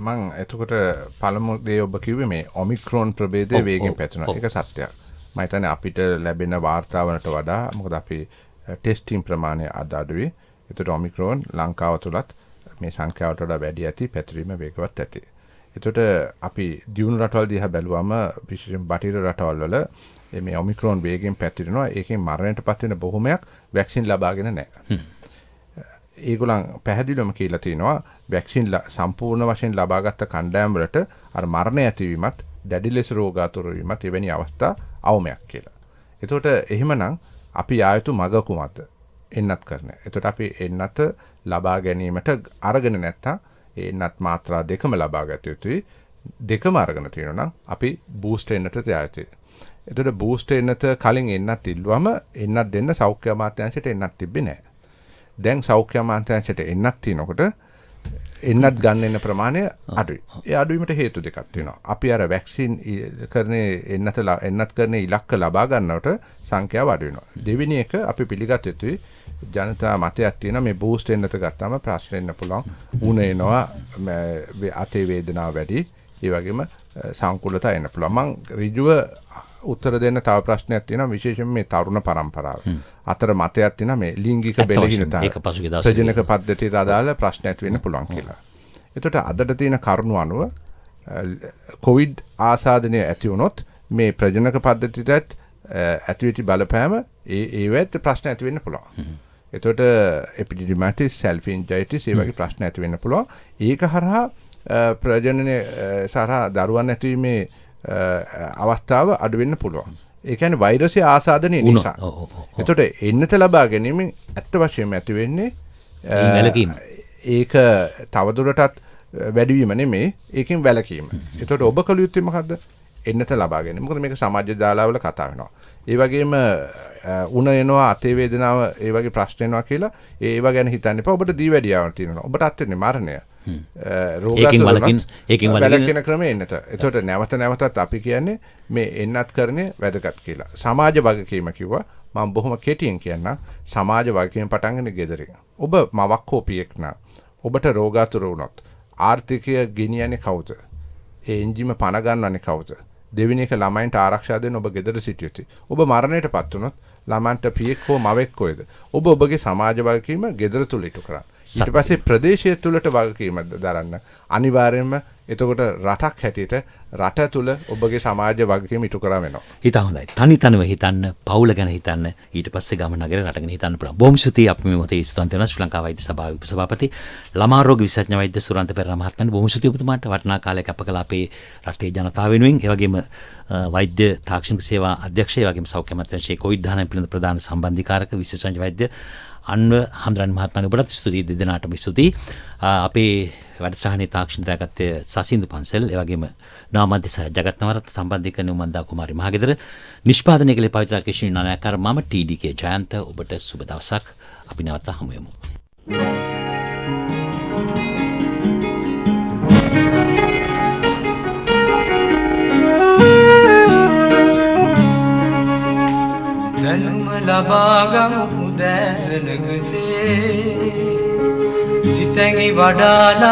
මං එතකොට පළමු දේ ඔබ කිව්වේ මේ ඔමික්‍රෝන් ප්‍රභේදයේ වේගෙන් පැතිරෙනවා. ඒක සත්‍යයක්. මම හිතන්නේ අපිට ලැබෙන වාර්තාවලට වඩා මොකද අපි ටෙස්ටිං ප්‍රමාණය අඩුයි. ඒතකොට ඔමික්‍රෝන් ලංකාව තුලත් මේ සංඛ්‍යාවට වඩා වැඩි ඇති, පැතිරීම වේගවත් ඇති. ඒතකොට අපි දියුණු රටවල් දිහා බැලුවම විශේෂයෙන් බටහිර රටවල් වල මේ ඔමික්‍රෝන් වේගයෙන් පැතිරෙනවා. ඒකෙන් මරණයටපත් වෙන බොහොමයක් වැක්සින් ලබාගෙන නැහැ. ඒගොල්ලන් පැහැදිලිවම කියලා තිනවා වැක්සින් සම්පූර්ණ වශයෙන් ලබාගත් කණ්ඩායම් වලට අර මරණ ඇතිවීමත්, දැඩි ලෙස රෝගාතුර වීමත් එවැනි අවස්ථා අවමයක් කියලා. එතකොට එහෙමනම් අපි ආයතු මග කුමක්ද? එන්නත් කරන. එතකොට අපි එන්නත ලබා ගැනීමට අරගෙන නැත්තම් එන්නත් මාත්‍රා දෙකම ලබා ගත යුතුයි. දෙකම අරගෙන තියෙනවා නම් අපි බූස්ට් එන්නට තියායුතුයි. එතකොට බූස්ට් එන්නත කලින් එන්නත් ඉල්ලුවම එන්නත් දෙන්න සෞඛ්‍ය අමාත්‍යාංශයට එන්නත් තිබ්බේ නැහැ. දැන් සෞඛ්‍ය අමාත්‍යාංශයට එන්නත් තිනකොට එන්නත් ගන්න එන ප්‍රමාණය අඩුයි. ඒ අඩුවීමට හේතු දෙකක් තියෙනවා. අපි අර වැක්සින් කරන්නේ එන්නත් කරන ඉලක්ක ලබා ගන්නවට සංඛ්‍යාව අඩු වෙනවා. දෙවෙනි එක අපි පිළිගත යුතුයි ජනතා මතයක් තියෙනවා මේ බූස්ට් එන්නත ගත්තාම ප්‍රශ්න එන්න පුළුවන්. උණ එනවා, අතේ වේදනාව වැඩි, ඒ වගේම සංකුලතා එන්න පුළුවන්. මං ඍජුව උත්තර දෙන්න තව ප්‍රශ්නයක් තියෙනවා විශේෂයෙන් මේ තරුණ පරම්පරාව. අතර මතයක් තියෙනවා මේ ලිංගික බෙලහීනතාව. ප්‍රජනක පද්ධතියට අදාළ ප්‍රශ්න ඇති වෙන්න පුළුවන් කියලා. එතකොට අදට තියෙන කරුණු අනුව කොවිඩ් ආසාදනය ඇති වුණොත් මේ ප්‍රජනක පද්ධතියට ඇතිවෙච්ච බලපෑම ඒවත් ප්‍රශ්න ඇති වෙන්න පුළුවන්. එතකොට එපිඩිඩිමැටිස්, සෙල්ෆින්ජයිටිස් ඒ වගේ ප්‍රශ්න ඇති වෙන්න පුළුවන්. ඒක හරහා ප්‍රජනනය සරහා දරුවන් ඇතිවීමේ අවස්ථාව අඩු වෙන්න පුළුවන්. ඒ කියන්නේ වෛරසයේ ආසාදනය නිසා. එතකොට එන්නත ලබා ගැනීම ඇත්ත වශයෙන්ම ඇති වෙන්නේ ඒක තවදුරටත් වැඩි වීම නෙමෙයි, ඒකෙන් වැළකීම. එතකොට ඔබ කළ යුත්තේ මොකද්ද? එන්නත ලබා ගැනීම. මොකද මේක සමාජ දාලාවල කතා වෙනවා. ඒ වගේම උණ එනවා, අතේ වේදනාව, ඒ වගේ ප්‍රශ්න එනවා කියලා ඒව ගැන හිතන්න එපා. ඔබට දීවැඩියාවක් තියෙනවා. ඔබට අත්වෙන්නේ මරණය. ඒකින් වලකින ක්‍රමය එන්නත. එතකොට නැවතත් අපි කියන්නේ මේ එන්නත් කරන්නේ වැදගත් කියලා. සමාජ වගකීම කිව්වා. මම බොහොම කෙටියෙන් කියන්නම්. සමාජ වගකීම පටන් ගන්න ගෙදරින්. ඔබ මවක් හෝ පියෙක් නම් ඔබට රෝගාතුර වුණොත් ආර්ථිකය ගෙනියන්නේ කවුද? ඒ එන්ජිම පණ ගන්නවන්නේ කවුද? දෙවෙනි එක ළමයින්ට ආරක්ෂා දෙන්න ඔබ ගෙදර සිටිය යුතුයි. ඔබ මරණයටපත් වුණොත් ළමන්ට පියෙක් හෝ මවෙක් කොයිද? ඔබ ඔබගේ සමාජ වගකීම ගෙදර තුල ඉටු කරන්න. ඊට පස්සේ ප්‍රදේශය තුලට වගකීම දරන්න. අනිවාර්යයෙන්ම එතකොට රටක් හැටියට රට තුල ඔබගේ සමාජ වගකීම ඉටු කරා වෙනවා. හිත හොඳයි. තනිව හිතන්න, පවුල ගැන හිතන්න, ඊට පස්සේ ගම නගරේ රට ගැන හිතන්න පුළුවන්. බොහොම ස්තුතියි. අපි මේ මොහොතේ ස්තුතිවන්ත වෙනවා ශ්‍රී ලංකා වෛද්‍ය සභාවේ උපසභාපති ළමා රෝග විශේෂඥ වෛද්‍ය සුරන්ත පෙරේරා මහත්මයාට බොහොම ස්තුතියි ඔබතුමාට. වටිනා කාලයක් අප කළ අපේ රටේ ජනතාව වෙනුවෙන්, ඒ වගේම වෛද්‍ය තාක්ෂණික සේවා අධ්‍යක්ෂ, ඒ වගේම සෞඛ්‍ය අමාත්‍යාංශයේ කොවිඩ්-19 පිළිබඳ ප්‍රධාන සම්බන්ධීකාරක විශේෂඥ වෛද්‍ය අන්ව හම්රන් මහත්මයාට ඔබට ස්තුතියි. දෙදෙනාටම ස්තුතියි. අපේ වැඩසටහනේ තාක්ෂණ දායකත්වයේ සසින්දු පන්සල්, ඒ වගේම නාමද්‍ය සහ ජගත්නවරත් සම්බන්ධීකරණය උමන්දා කුමාරි මහගෙදර, නිෂ්පාදනය කළේ පවිත්‍රා කිෂ්ණී නානායකර, මම ටීඩී.කේ ජයන්ත. ඔබට සුබ දවසක්. අපි නැවත හමු වෙමු. දැනුම ලබා ගමු උදෑසනකසේ සිතැඟි වඩාලා